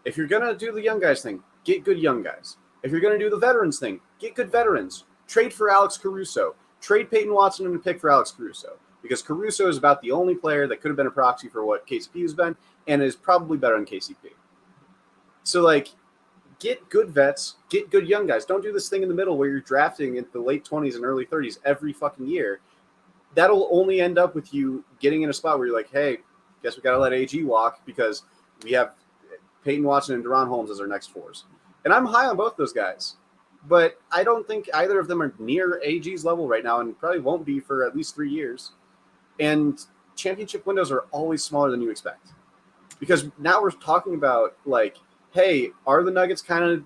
[SPEAKER 1] if you're going to do the young guys thing, get good young guys. If you're going to do the veterans thing, get good veterans. Trade for Alex Caruso. Trade Peyton Watson and a pick for Alex Caruso. Because Caruso is about the only player that could have been a proxy for what KCP has been and is probably better than KCP. So, like, get good vets, get good young guys. Don't do this thing in the middle where you're drafting in the late 20s and early 30s every fucking year. That'll only end up with you getting in a spot where you're like, hey, guess we got to let AG walk because we have Peyton Watson and Deron Holmes as our next fours. And I'm high on both those guys. But I don't think either of them are near AG's level right now and probably won't be for at least 3 years. And championship windows are always smaller than you expect. Because now we're talking about, like, hey, are the Nuggets kind of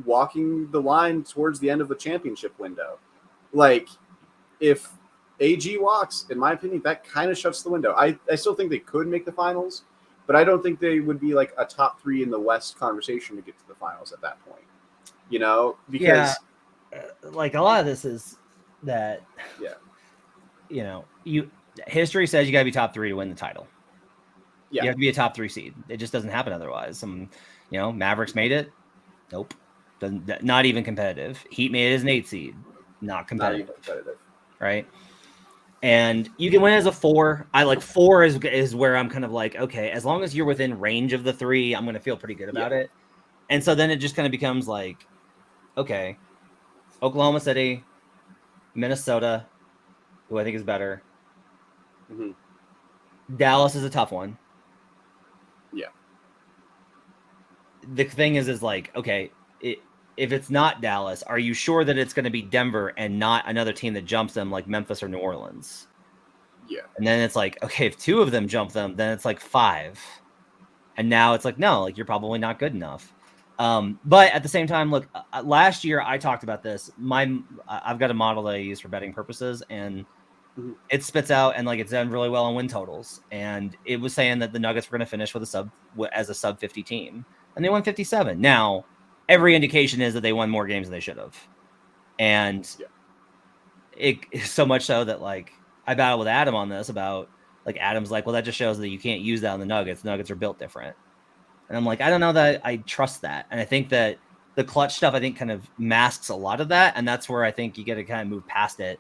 [SPEAKER 1] walking the line towards the end of the championship window? Like, if AG walks, in my opinion, that kind of shuts the window. I still think they could make the finals, but I don't think they would be like a top 3 in the West conversation to get to the finals at that point. Because
[SPEAKER 2] like a lot of this is that, history says you got to be top 3 to win the title. You have to be a top 3 seed. It just doesn't happen otherwise. Mavericks made it. Nope. Not even competitive. Heat made it as an 8 seed. Not competitive. Right. And you can win as a 4. I like 4 is where I'm kind of like, okay, as long as you're within range of the 3, I'm going to feel pretty good about it. And so then it just kind of becomes like, okay, Oklahoma City, Minnesota, who I think is better.
[SPEAKER 1] Mm-hmm.
[SPEAKER 2] Dallas is a tough one.
[SPEAKER 1] Yeah.
[SPEAKER 2] The thing is like, okay, if it's not Dallas, are you sure that it's going to be Denver and not another team that jumps them like Memphis or New Orleans?
[SPEAKER 1] Yeah.
[SPEAKER 2] And then it's like, okay, if 2 of them jump them, then it's like 5. And now it's like, no, like you're probably not good enough. But at the same time, look, last year I talked about this. I've got a model that I use for betting purposes, and it spits out and like it's done really well on win totals. And it was saying that the Nuggets were going to finish with as a sub 50 team, and they won 57. Now, every indication is that they won more games than they should have, and it so much so that like I battled with Adam on this about like Adam's like, well, that just shows that you can't use that on the Nuggets. The Nuggets are built different. And I'm like, I don't know that I trust that. And I think that the clutch stuff, I think, kind of masks a lot of that. And that's where I think you got to kind of move past it.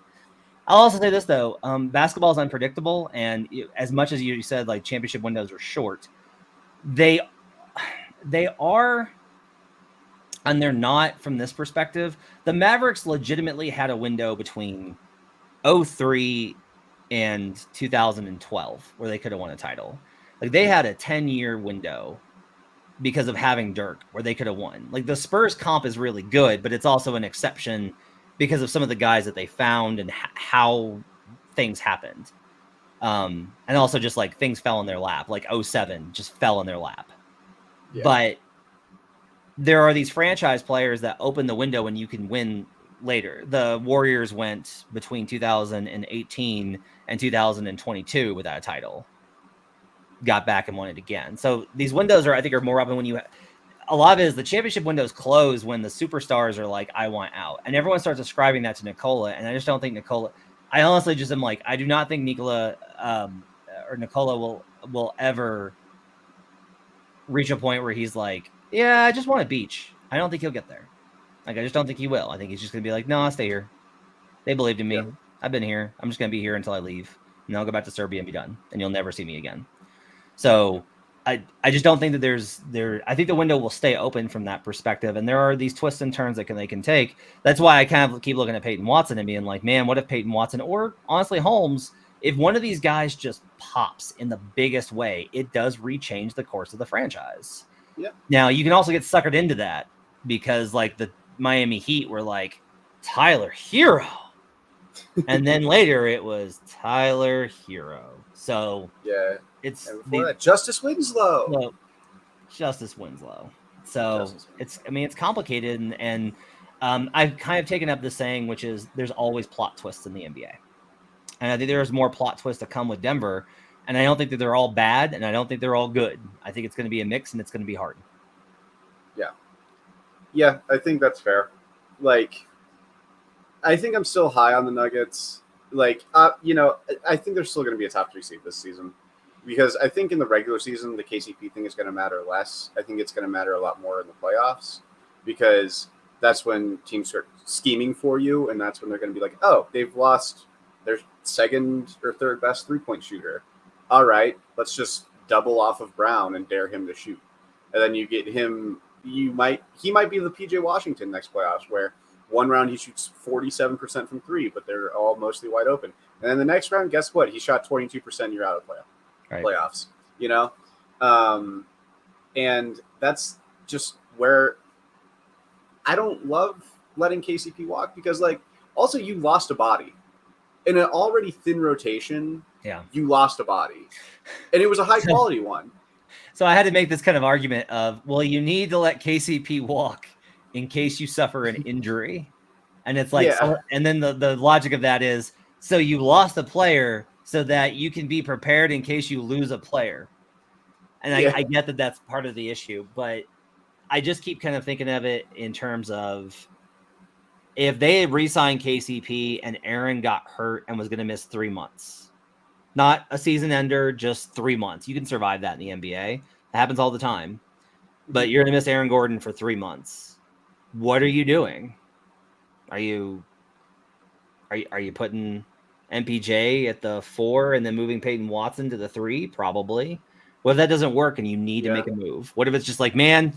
[SPEAKER 2] I'll also say this, though. Basketball is unpredictable. And as much as you said, like, championship windows are short, they are, and they're not from this perspective. The Mavericks legitimately had a window between 2003 and 2012 where they could have won a title. Like, they had a 10-year window because of having Dirk where they could have won. Like the Spurs comp is really good, but it's also an exception because of some of the guys that they found and how things happened. And also just like things fell in their lap, like 07 just fell in their lap. Yeah. But there are these franchise players that open the window and you can win later. The Warriors went between 2018 and 2022 without a title. Got back and won it again. So these windows I think are more open when you a lot of it is the championship windows close when the superstars are like, I want out. And everyone starts ascribing that to Nikola. And I just don't think I honestly just am like, I do not think Nikola will ever reach a point where he's like, yeah, I just want a beach. I don't think he'll get there. Like, I just don't think he will. I think he's just going to be like, no, I'll stay here. They believed in me. Yeah. I've been here. I'm just going to be here until I leave. And then I'll go back to Serbia and be done. And you'll never see me again. So I just don't think that I think the window will stay open from that perspective. And there are these twists and turns that they can take. That's why I kind of keep looking at Peyton Watson and being like, man, what if Peyton Watson or honestly Holmes, if one of these guys just pops in the biggest way, it does rechange the course of the franchise.
[SPEAKER 1] Yeah.
[SPEAKER 2] Now you can also get suckered into that because like the Miami Heat were like Tyler Hero. And then later it was Tyler Hero. So
[SPEAKER 1] yeah.
[SPEAKER 2] It's
[SPEAKER 1] that, Justice Winslow.
[SPEAKER 2] No, Justice Winslow. So it's complicated, and I've kind of taken up this saying, which is there's always plot twists in the NBA, and I think there's more plot twists to come with Denver, and I don't think that they're all bad, and I don't think they're all good. I think it's going to be a mix, and it's going to be hard.
[SPEAKER 1] Yeah, I think that's fair. Like, I think I'm still high on the Nuggets. Like, I think they're still going to be a top 3 seed this season. Because I think in the regular season, the KCP thing is going to matter less. I think it's going to matter a lot more in the playoffs because that's when teams start scheming for you, and that's when they're going to be like, oh, they've lost their second or third best three-point shooter. All right, let's just double off of Brown and dare him to shoot. And then you get him – he might be the P.J. Washington next playoffs where one round he shoots 47% from three, but they're all mostly wide open. And then the next round, guess what? He shot 22%, you're out of the playoff.
[SPEAKER 2] Right.
[SPEAKER 1] Playoffs, and that's just where I don't love letting KCP walk because, like, also you lost a body in an already thin rotation.
[SPEAKER 2] Yeah,
[SPEAKER 1] you lost a body, and it was a high quality one.
[SPEAKER 2] So I had to make this kind of argument of, well, you need to let KCP walk in case you suffer an injury, and it's like, and then the logic of that is, so you lost a player so that you can be prepared in case you lose a player. And I get that that's part of the issue, but I just keep kind of thinking of it in terms of if they had re-signed KCP and Aaron got hurt and was going to miss 3 months, not a season ender, just 3 months. You can survive that in the NBA. It happens all the time. But you're going to miss Aaron Gordon for 3 months. What are you doing? Are you putting MPJ at the 4 and then moving Peyton Watson to the 3? Probably. What if that doesn't work and you need to make a move? What if it's just like, man,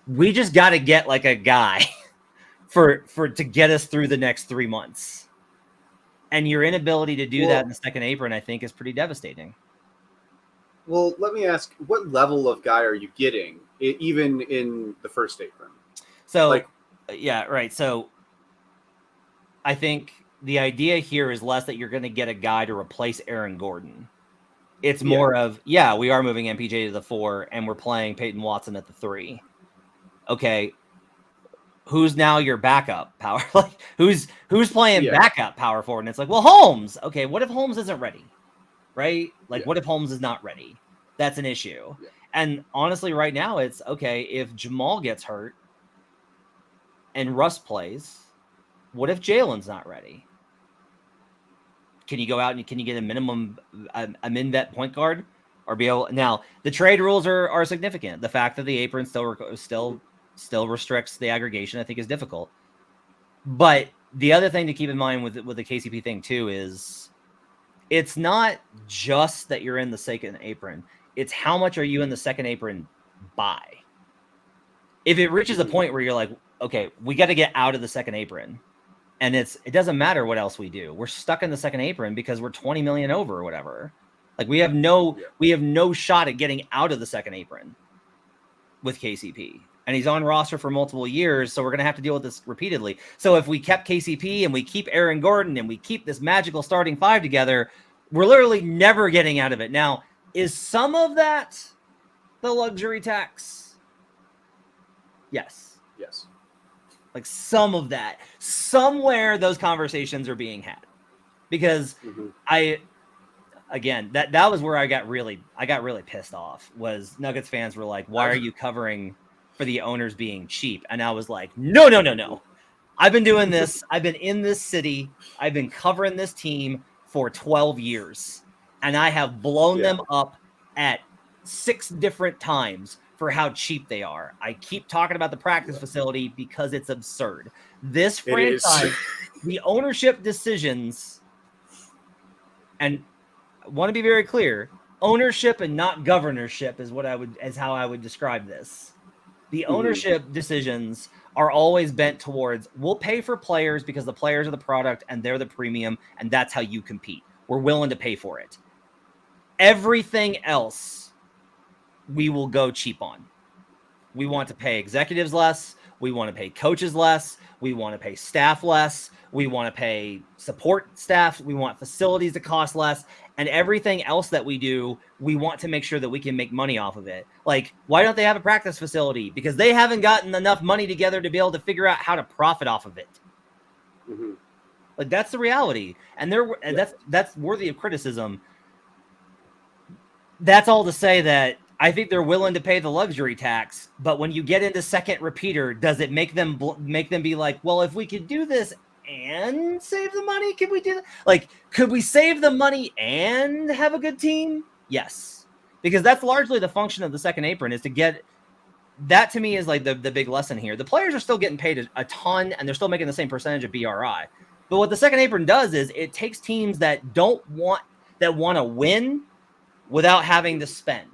[SPEAKER 2] we just got to get like a guy to get us through the next 3 months? And your inability to do that in the second apron, I think, is pretty devastating.
[SPEAKER 1] Well, let me ask, what level of guy are you getting, even in the first apron?
[SPEAKER 2] So,
[SPEAKER 1] like,
[SPEAKER 2] Yeah, right. So I think the idea here is less that you're going to get a guy to replace Aaron Gordon. It's more of, yeah, we are moving MPJ to the 4 and we're playing Peyton Watson at the 3. Okay, who's now your backup power? Like who's playing backup power forward? And it's like, well, Holmes. Okay, what if Holmes isn't ready? Right? Like, what if Holmes is not ready? That's an issue.
[SPEAKER 1] Yeah.
[SPEAKER 2] And honestly, right now, it's okay if Jamal gets hurt and Russ plays. What if Jalen's not ready? Can you go out and can you get a minimum a min vet point guard or be able? Now the trade rules are significant. The fact that the apron still restricts the aggregation, I think, is difficult. But the other thing to keep in mind with the KCP thing too is it's not just that you're in the second apron. It's how much are you in the second apron by? If it reaches a point where you're like, okay, we got to get out of the second apron, and it doesn't matter what else we do. We're stuck in the second apron because we're 20 million over or whatever. Like we have no shot at getting out of the second apron with KCP. And he's on roster for multiple years, so we're going to have to deal with this repeatedly. So if we kept KCP and we keep Aaron Gordon and we keep this magical starting 5 together, we're literally never getting out of it. Now, is some of that the luxury tax? Yes.
[SPEAKER 1] Yes.
[SPEAKER 2] Like some of that. Somewhere those conversations are being had. Because again, that was where I got really pissed off. Was Nuggets fans were like, why are you covering for the owners being cheap? And I was like, no. I've been doing this. I've been in this city. I've been covering this team for 12 years. And I have blown them up at 6 different times for how cheap they are. I keep talking about the practice facility because it's absurd. This franchise, the ownership decisions, and I want to be very clear, ownership and not governorship is how I would describe this. The ownership decisions are always bent towards, we'll pay for players because the players are the product and they're the premium, and that's how you compete. We're willing to pay for it. Everything else, we will go cheap on. We want to pay executives less. We want to pay coaches less. We want to pay staff less. We want to pay support staff. We want facilities to cost less. And everything else that we do, we want to make sure that we can make money off of it. Like, why don't they have a practice facility? Because they haven't gotten enough money together to be able to figure out how to profit off of it. Like, that's the reality. And that's worthy of criticism. That's all to say that I think they're willing to pay the luxury tax, but when you get into second repeater, does it make them be like, well, if we could do this and save the money, could we do that? Like, could we save the money and have a good team? Yes, because that's largely the function of the second apron, is to get that. To me, is like the big lesson here. The players are still getting paid a ton, and they're still making the same percentage of BRI. But what the second apron does is it takes teams that want to win without having to spend.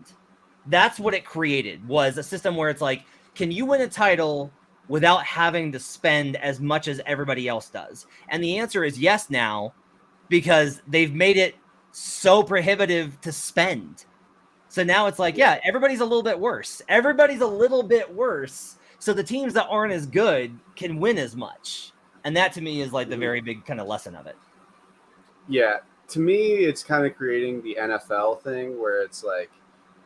[SPEAKER 2] That's what it created, was a system where it's like, can you win a title without having to spend as much as everybody else does? And the answer is yes now, because they've made it so prohibitive to spend. So now it's like, yeah, everybody's a little bit worse. Everybody's a little bit worse. So the teams that aren't as good can win as much. And that to me is like the very big kind of lesson of it.
[SPEAKER 1] Yeah. To me, it's kind of creating the NFL thing where it's like,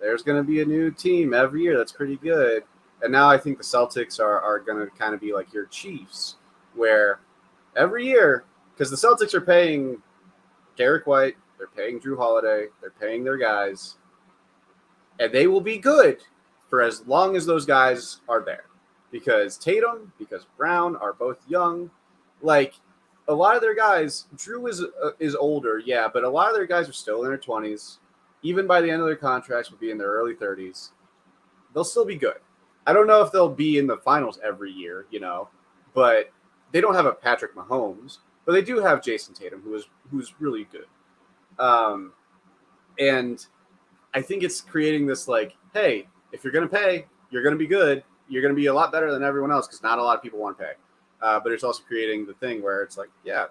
[SPEAKER 1] there's going to be a new team every year that's pretty good. And now I think the Celtics are going to kind of be like your Chiefs, where every year, because the Celtics are paying Derek White, they're paying Drew Holiday, they're paying their guys, and they will be good for as long as those guys are there. Because Tatum, because Brown are both young. Like, a lot of their guys, Drew is older, yeah, but a lot of their guys are still in their 20s. Even by the end of their contracts will be in their early 30s. They'll still be good. I don't know if they'll be in the finals every year, but they don't have a Patrick Mahomes, but they do have Jason Tatum, who's really good. And I think it's creating this like, hey, if you're going to pay, you're going to be good. You're going to be a lot better than everyone else because not a lot of people want to pay. But it's also creating the thing where it's like, yeah,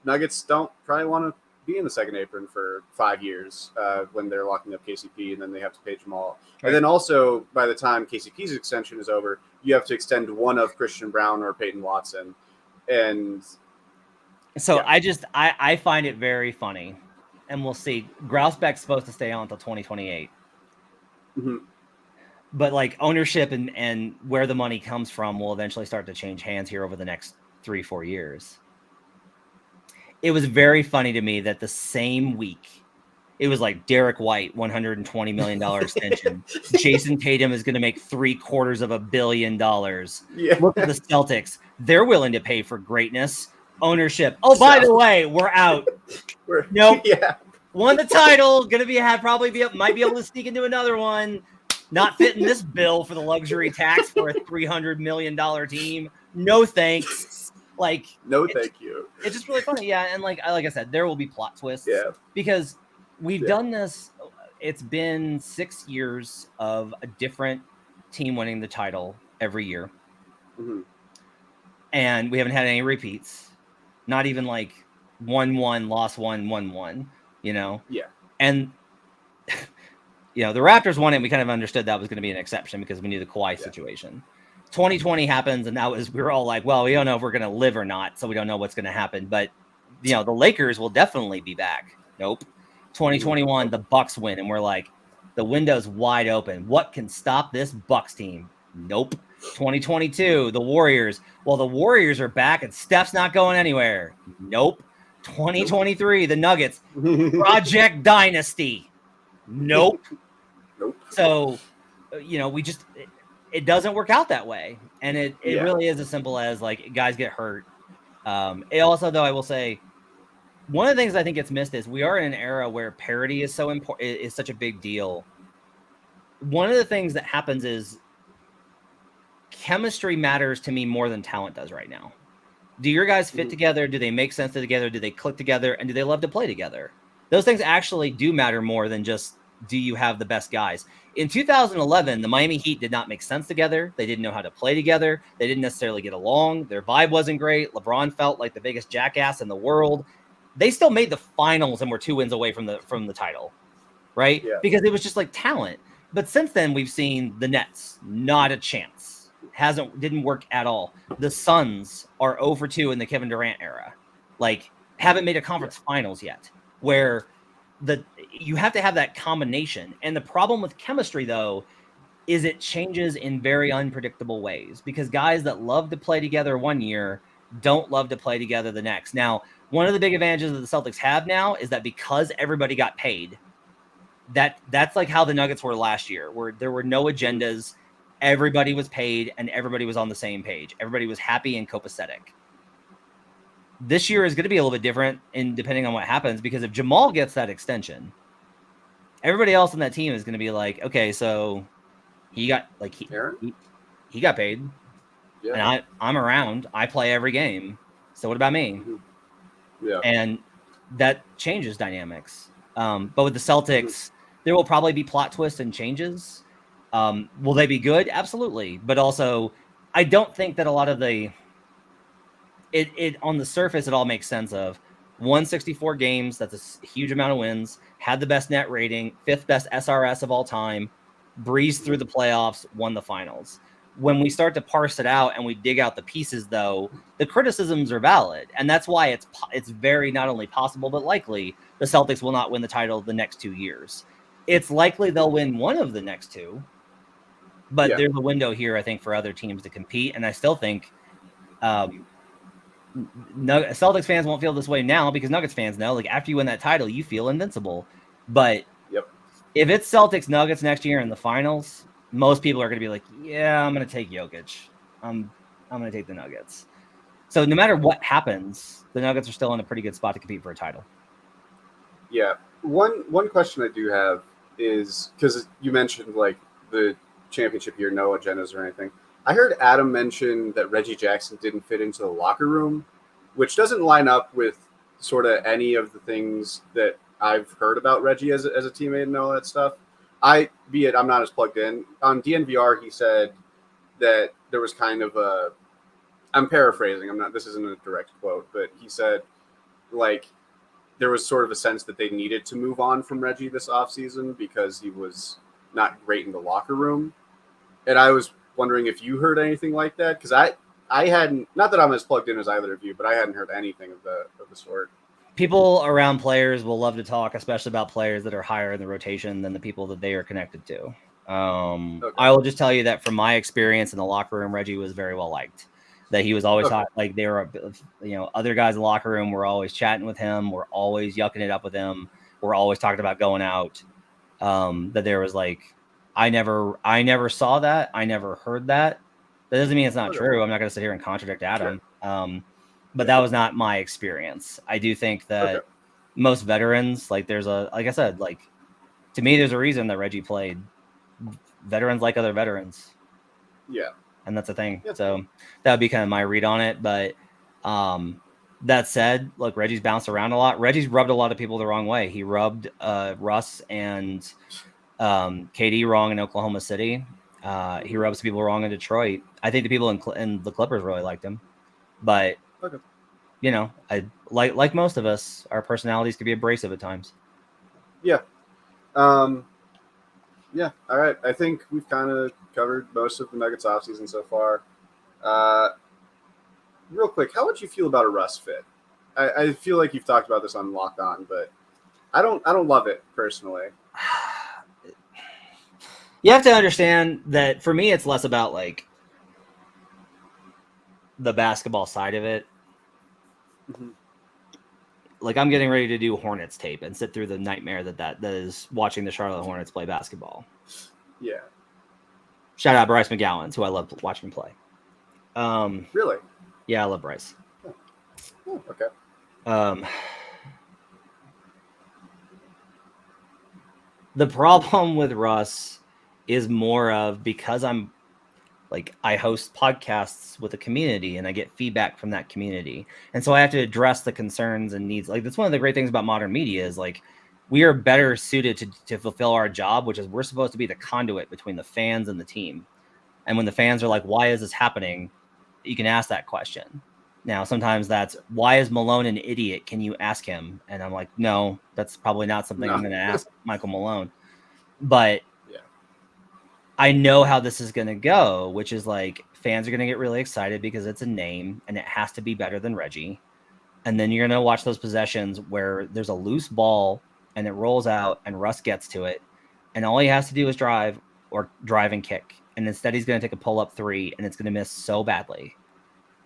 [SPEAKER 1] Nuggets don't probably want to be in the second apron for 5 years when they're locking up KCP, and then they have to pay Jamal.
[SPEAKER 2] Right.
[SPEAKER 1] And then also, by the time KCP's extension is over, you have to extend one of Christian Brown or Peyton Watson. And
[SPEAKER 2] so
[SPEAKER 1] yeah.
[SPEAKER 2] I find it very funny, and we'll see. Grousebeck's supposed to stay on until 2028.
[SPEAKER 1] Mm-hmm.
[SPEAKER 2] But like ownership and where the money comes from will eventually start to change hands here over the next 3-4 years. It was very funny to me that the same week, it was like Derek White, $120 million extension. Jason Tatum is going to make $750 million.
[SPEAKER 1] Yeah.
[SPEAKER 2] Look at the Celtics. They're willing to pay for greatness. Ownership. Oh, by the way, we're out. Nope.
[SPEAKER 1] Yeah.
[SPEAKER 2] Won the title. Might be able to sneak into another one. Not fitting this bill for the luxury tax for a $300 million team. No thanks. Like,
[SPEAKER 1] thank you.
[SPEAKER 2] It's just really funny. Yeah. And like I said, there will be plot twists.
[SPEAKER 1] Yeah.
[SPEAKER 2] Because we've done this. It's been 6 years of a different team winning the title every year.
[SPEAKER 1] Mm-hmm.
[SPEAKER 2] And we haven't had any repeats. Not even like 1-1, lost 1-1-1, you know?
[SPEAKER 1] Yeah.
[SPEAKER 2] And, you know, the Raptors won it. And we kind of understood that was going to be an exception because we knew the Kawhi situation. 2020 happens, and we were all like, well, we don't know if we're going to live or not, so we don't know what's going to happen. But, you know, the Lakers will definitely be back. Nope. 2021, the Bucks win, and we're like, the window's wide open. What can stop this Bucks team? Nope. 2022, the Warriors. Well, the Warriors are back, and Steph's not going anywhere. Nope. 2023, the Nuggets. Project Dynasty. Nope. So, you know, it doesn't work out that way. And it really is as simple as like guys get hurt. It also, though, I will say, one of the things I think gets missed is we are in an era where parity is so important, is such a big deal. One of the things that happens is chemistry matters to me more than talent does right now. Do your guys fit together? Do they make sense together? Do they click together? And do they love to play together? Those things actually do matter more than just, do you have the best guys? In 2011, the Miami Heat did not make sense together. They didn't know how to play together. They didn't necessarily get along. Their vibe wasn't great. LeBron felt like the biggest jackass in the world. They still made the finals and were 2 wins away from the title, right?
[SPEAKER 1] Yeah.
[SPEAKER 2] Because it was just like talent. But since then, we've seen the Nets, not a chance. Didn't work at all. The Suns are 0-2 in the Kevin Durant era. Like, haven't made a conference finals yet, where you have to have that combination. And the problem with chemistry, though, is it changes in very unpredictable ways, because guys that love to play together one year don't love to play together the next. Now, one of the big advantages that the Celtics have now is that because everybody got paid, that's like how the Nuggets were last year, where there were no agendas. Everybody was paid and everybody was on the same page. Everybody was happy and copacetic. This year is going to be a little bit different, and depending on what happens, because if Jamal gets that extension, everybody else on that team is going to be like, okay, so he got paid, and I'm around. I play every game. So what about me?
[SPEAKER 1] Yeah,
[SPEAKER 2] and that changes dynamics. But with the Celtics, there will probably be plot twists and changes. Will they be good? Absolutely, but also, I don't think that a lot of it on the surface, it all makes sense of 164 games. That's a huge amount of wins, had the best net rating, 5th best SRS of all time, breezed through the playoffs, won the finals. When we start to parse it out and we dig out the pieces, though, the criticisms are valid. And that's why it's very not only possible, but likely the Celtics will not win the title the next 2 years. It's likely they'll win one of the next 2, but there's a window here, I think, for other teams to compete. And I still think Celtics fans won't feel this way now, because Nuggets fans know, like, after you win that title, you feel invincible. But if it's Celtics Nuggets next year in the finals, most people are going to be like, yeah, I'm going to take Jokic. I'm going to take the Nuggets. So no matter what happens, the Nuggets are still in a pretty good spot to compete for a title.
[SPEAKER 1] Yeah. One question I do have is, because you mentioned like the championship year, no agendas or anything. I heard Adam mention that Reggie Jackson didn't fit into the locker room, which doesn't line up with sort of any of the things that I've heard about Reggie as a teammate and all that stuff. I'm not as plugged in. On DNVR, he said that there was kind of I'm paraphrasing. This isn't a direct quote, but he said, like, there was sort of a sense that they needed to move on from Reggie this offseason because he was not great in the locker room. And I was wondering if you heard anything like that, because I hadn't, not that I'm as plugged in as either of you, but I hadn't heard anything of the sort.
[SPEAKER 2] People around players will love to talk, especially about players that are higher in the rotation than the people that they are connected to. I will just tell you that from my experience in the locker room, Reggie was very well liked. That he was always hot, like they were, other guys in the locker room were always chatting with him, were always yucking it up with him, were always talking about going out. That there was like, I never saw that, I never heard that. That doesn't mean it's not true. I'm not going to sit here and contradict Adam. Sure. But that was not my experience. I do think that most veterans, like I said, like to me, there's a reason that Reggie played. Veterans like other veterans.
[SPEAKER 1] Yeah.
[SPEAKER 2] And that's the thing. Yeah. So that would be kind of my read on it. But that said, look, Reggie's bounced around a lot. Reggie's rubbed a lot of people the wrong way. He rubbed Russ and KD wrong in Oklahoma City. He rubs people wrong in Detroit. I think the people in the Clippers really liked him. But, I like most of us, our personalities could be abrasive at times.
[SPEAKER 1] Yeah. Yeah. All right. I think we've kind of covered most of the Nuggets offseason so far. Real quick, how would you feel about a Russ fit? I feel like you've talked about this on Locked On, but I don't love it personally.
[SPEAKER 2] You have to understand that for me, it's less about like the basketball side of it. Mm-hmm. Like I'm getting ready to do Hornets tape and sit through the nightmare that is watching the Charlotte Hornets play basketball.
[SPEAKER 1] Yeah.
[SPEAKER 2] Shout out Bryce McGowan, who I love watching play.
[SPEAKER 1] Really?
[SPEAKER 2] Yeah, I love Bryce.
[SPEAKER 1] Oh, okay.
[SPEAKER 2] The problem with Russ is more of because I'm like I host podcasts with a community and I get feedback from that community. And so I have to address the concerns and needs. Like that's one of the great things about modern media is like we are better suited to fulfill our job, which is we're supposed to be the conduit between the fans and the team. And when the fans are like, why is this happening? You can ask that question. Now, sometimes that's why is Malone an idiot? Can you ask him? And I'm like, no, that's probably not something I'm going to ask Michael Malone. But I know how this is going to go, which is like fans are going to get really excited because it's a name and it has to be better than Reggie. And then you're going to watch those possessions where there's a loose ball and it rolls out and Russ gets to it. And all he has to do is drive and kick. And instead he's going to take a pull-up three and it's going to miss so badly.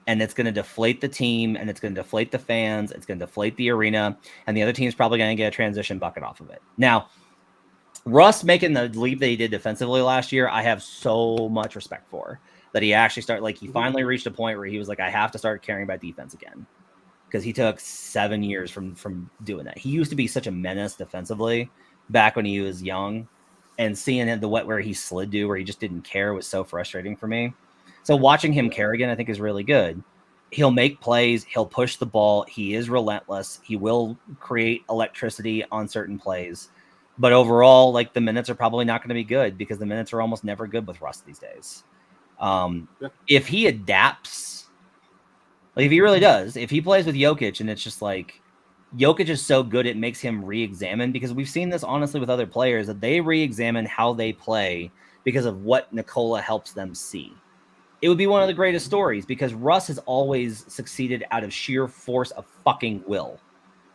[SPEAKER 2] And it's going to deflate the team and it's going to deflate the fans. It's going to deflate the arena. And the other team's probably going to get a transition bucket off of it. Now, Russ making the leap that he did defensively last year, I have so much respect for that. He actually started he finally reached a point where he was like, I have to start caring about defense again. Because he took 7 years from doing that. He used to be such a menace defensively back when he was young. And seeing it where he slid to, where he just didn't care, was so frustrating for me. So watching him care again, I think is really good. He'll make plays. He'll push the ball. He is relentless. He will create electricity on certain plays. But overall, like the minutes are probably not going to be good because the minutes are almost never good with Russ these days. If he adapts, like if he really does, if he plays with Jokic and it's just like Jokic is so good, it makes him re-examine, because we've seen this honestly with other players that they re-examine how they play because of what Nikola helps them see. It would be one of the greatest stories because Russ has always succeeded out of sheer force of fucking will.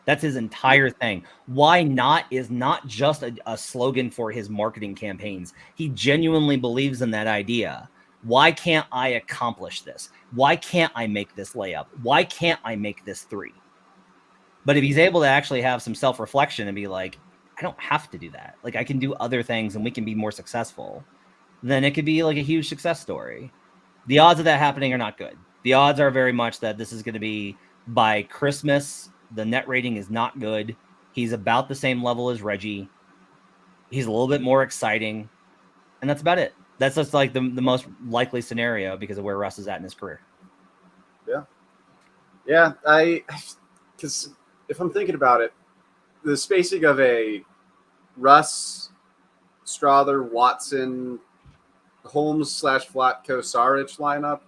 [SPEAKER 2] That's his entire thing. Why not is not just a slogan for his marketing campaigns. He genuinely believes in that idea. Why can't I accomplish this? Why can't I make this layup? Why can't I make this three? But if he's able to actually have some self-reflection and be like, I don't have to do that. Like I can do other things and we can be more successful. Then it could be like a huge success story. The odds of that happening are not good. The odds are very much that this is going to be by Christmas. The net rating is not good. He's about the same level as Reggie. He's a little bit more exciting. And that's about it. That's just like the most likely scenario because of where Russ is at in his career.
[SPEAKER 1] Yeah. Yeah. Because if I'm thinking about it, the spacing of a Russ, Strother, Watson, Holmes/Vlatko Saric lineup,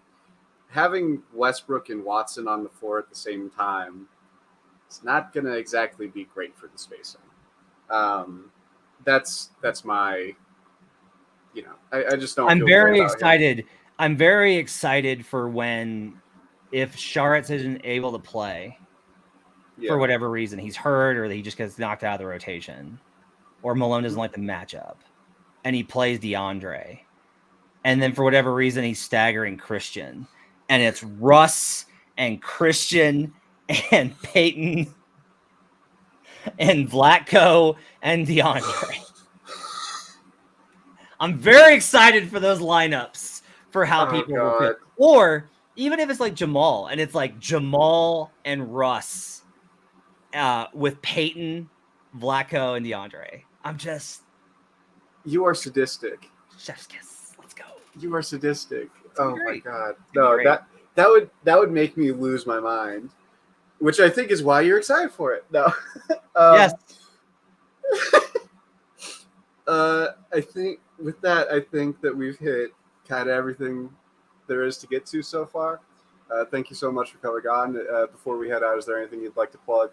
[SPEAKER 1] having Westbrook and Watson on the floor at the same time it's not going to exactly be great for the spacing. That's my, I just don't
[SPEAKER 2] I'm
[SPEAKER 1] feel great
[SPEAKER 2] very
[SPEAKER 1] about him.
[SPEAKER 2] excited. I'm very excited for if Sharets isn't able to play for whatever reason, he's hurt or he just gets knocked out of the rotation, or Malone doesn't like the matchup, and he plays DeAndre, and then for whatever reason he's staggering Christian, and it's Russ and Christian and Peyton and Vlatko and DeAndre. I'm very excited for those lineups for how people will feel. Or even if it's like Jamal and it's like Jamal and Russ with Peyton, Vlatko, and DeAndre.
[SPEAKER 1] You are sadistic.
[SPEAKER 2] Chef's kiss. Let's go.
[SPEAKER 1] You are sadistic. Oh my God.
[SPEAKER 2] No,
[SPEAKER 1] that would make me lose my mind, which I think is why you're excited for it. No.
[SPEAKER 2] Yes.
[SPEAKER 1] I think with that, I think that we've hit kind of everything there is to get to so far. Thank you so much for coming on. Before we head out, is there anything you'd like to plug?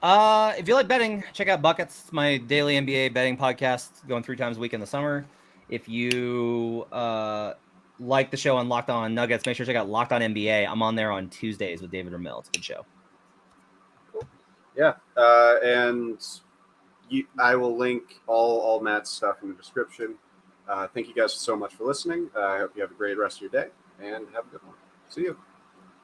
[SPEAKER 2] If you like betting, check out Buckets. It's my daily NBA betting podcast, going 3 times a week in the summer. If you like the show on Locked On Nuggets, make sure to check out Locked On NBA. I'm on there on Tuesdays with David Ramil. It's a good show.
[SPEAKER 1] Cool. Yeah, and I will link all Matt's stuff in the description. Thank you guys so much for listening. I hope you have a great rest of your day, and have a good one. See you.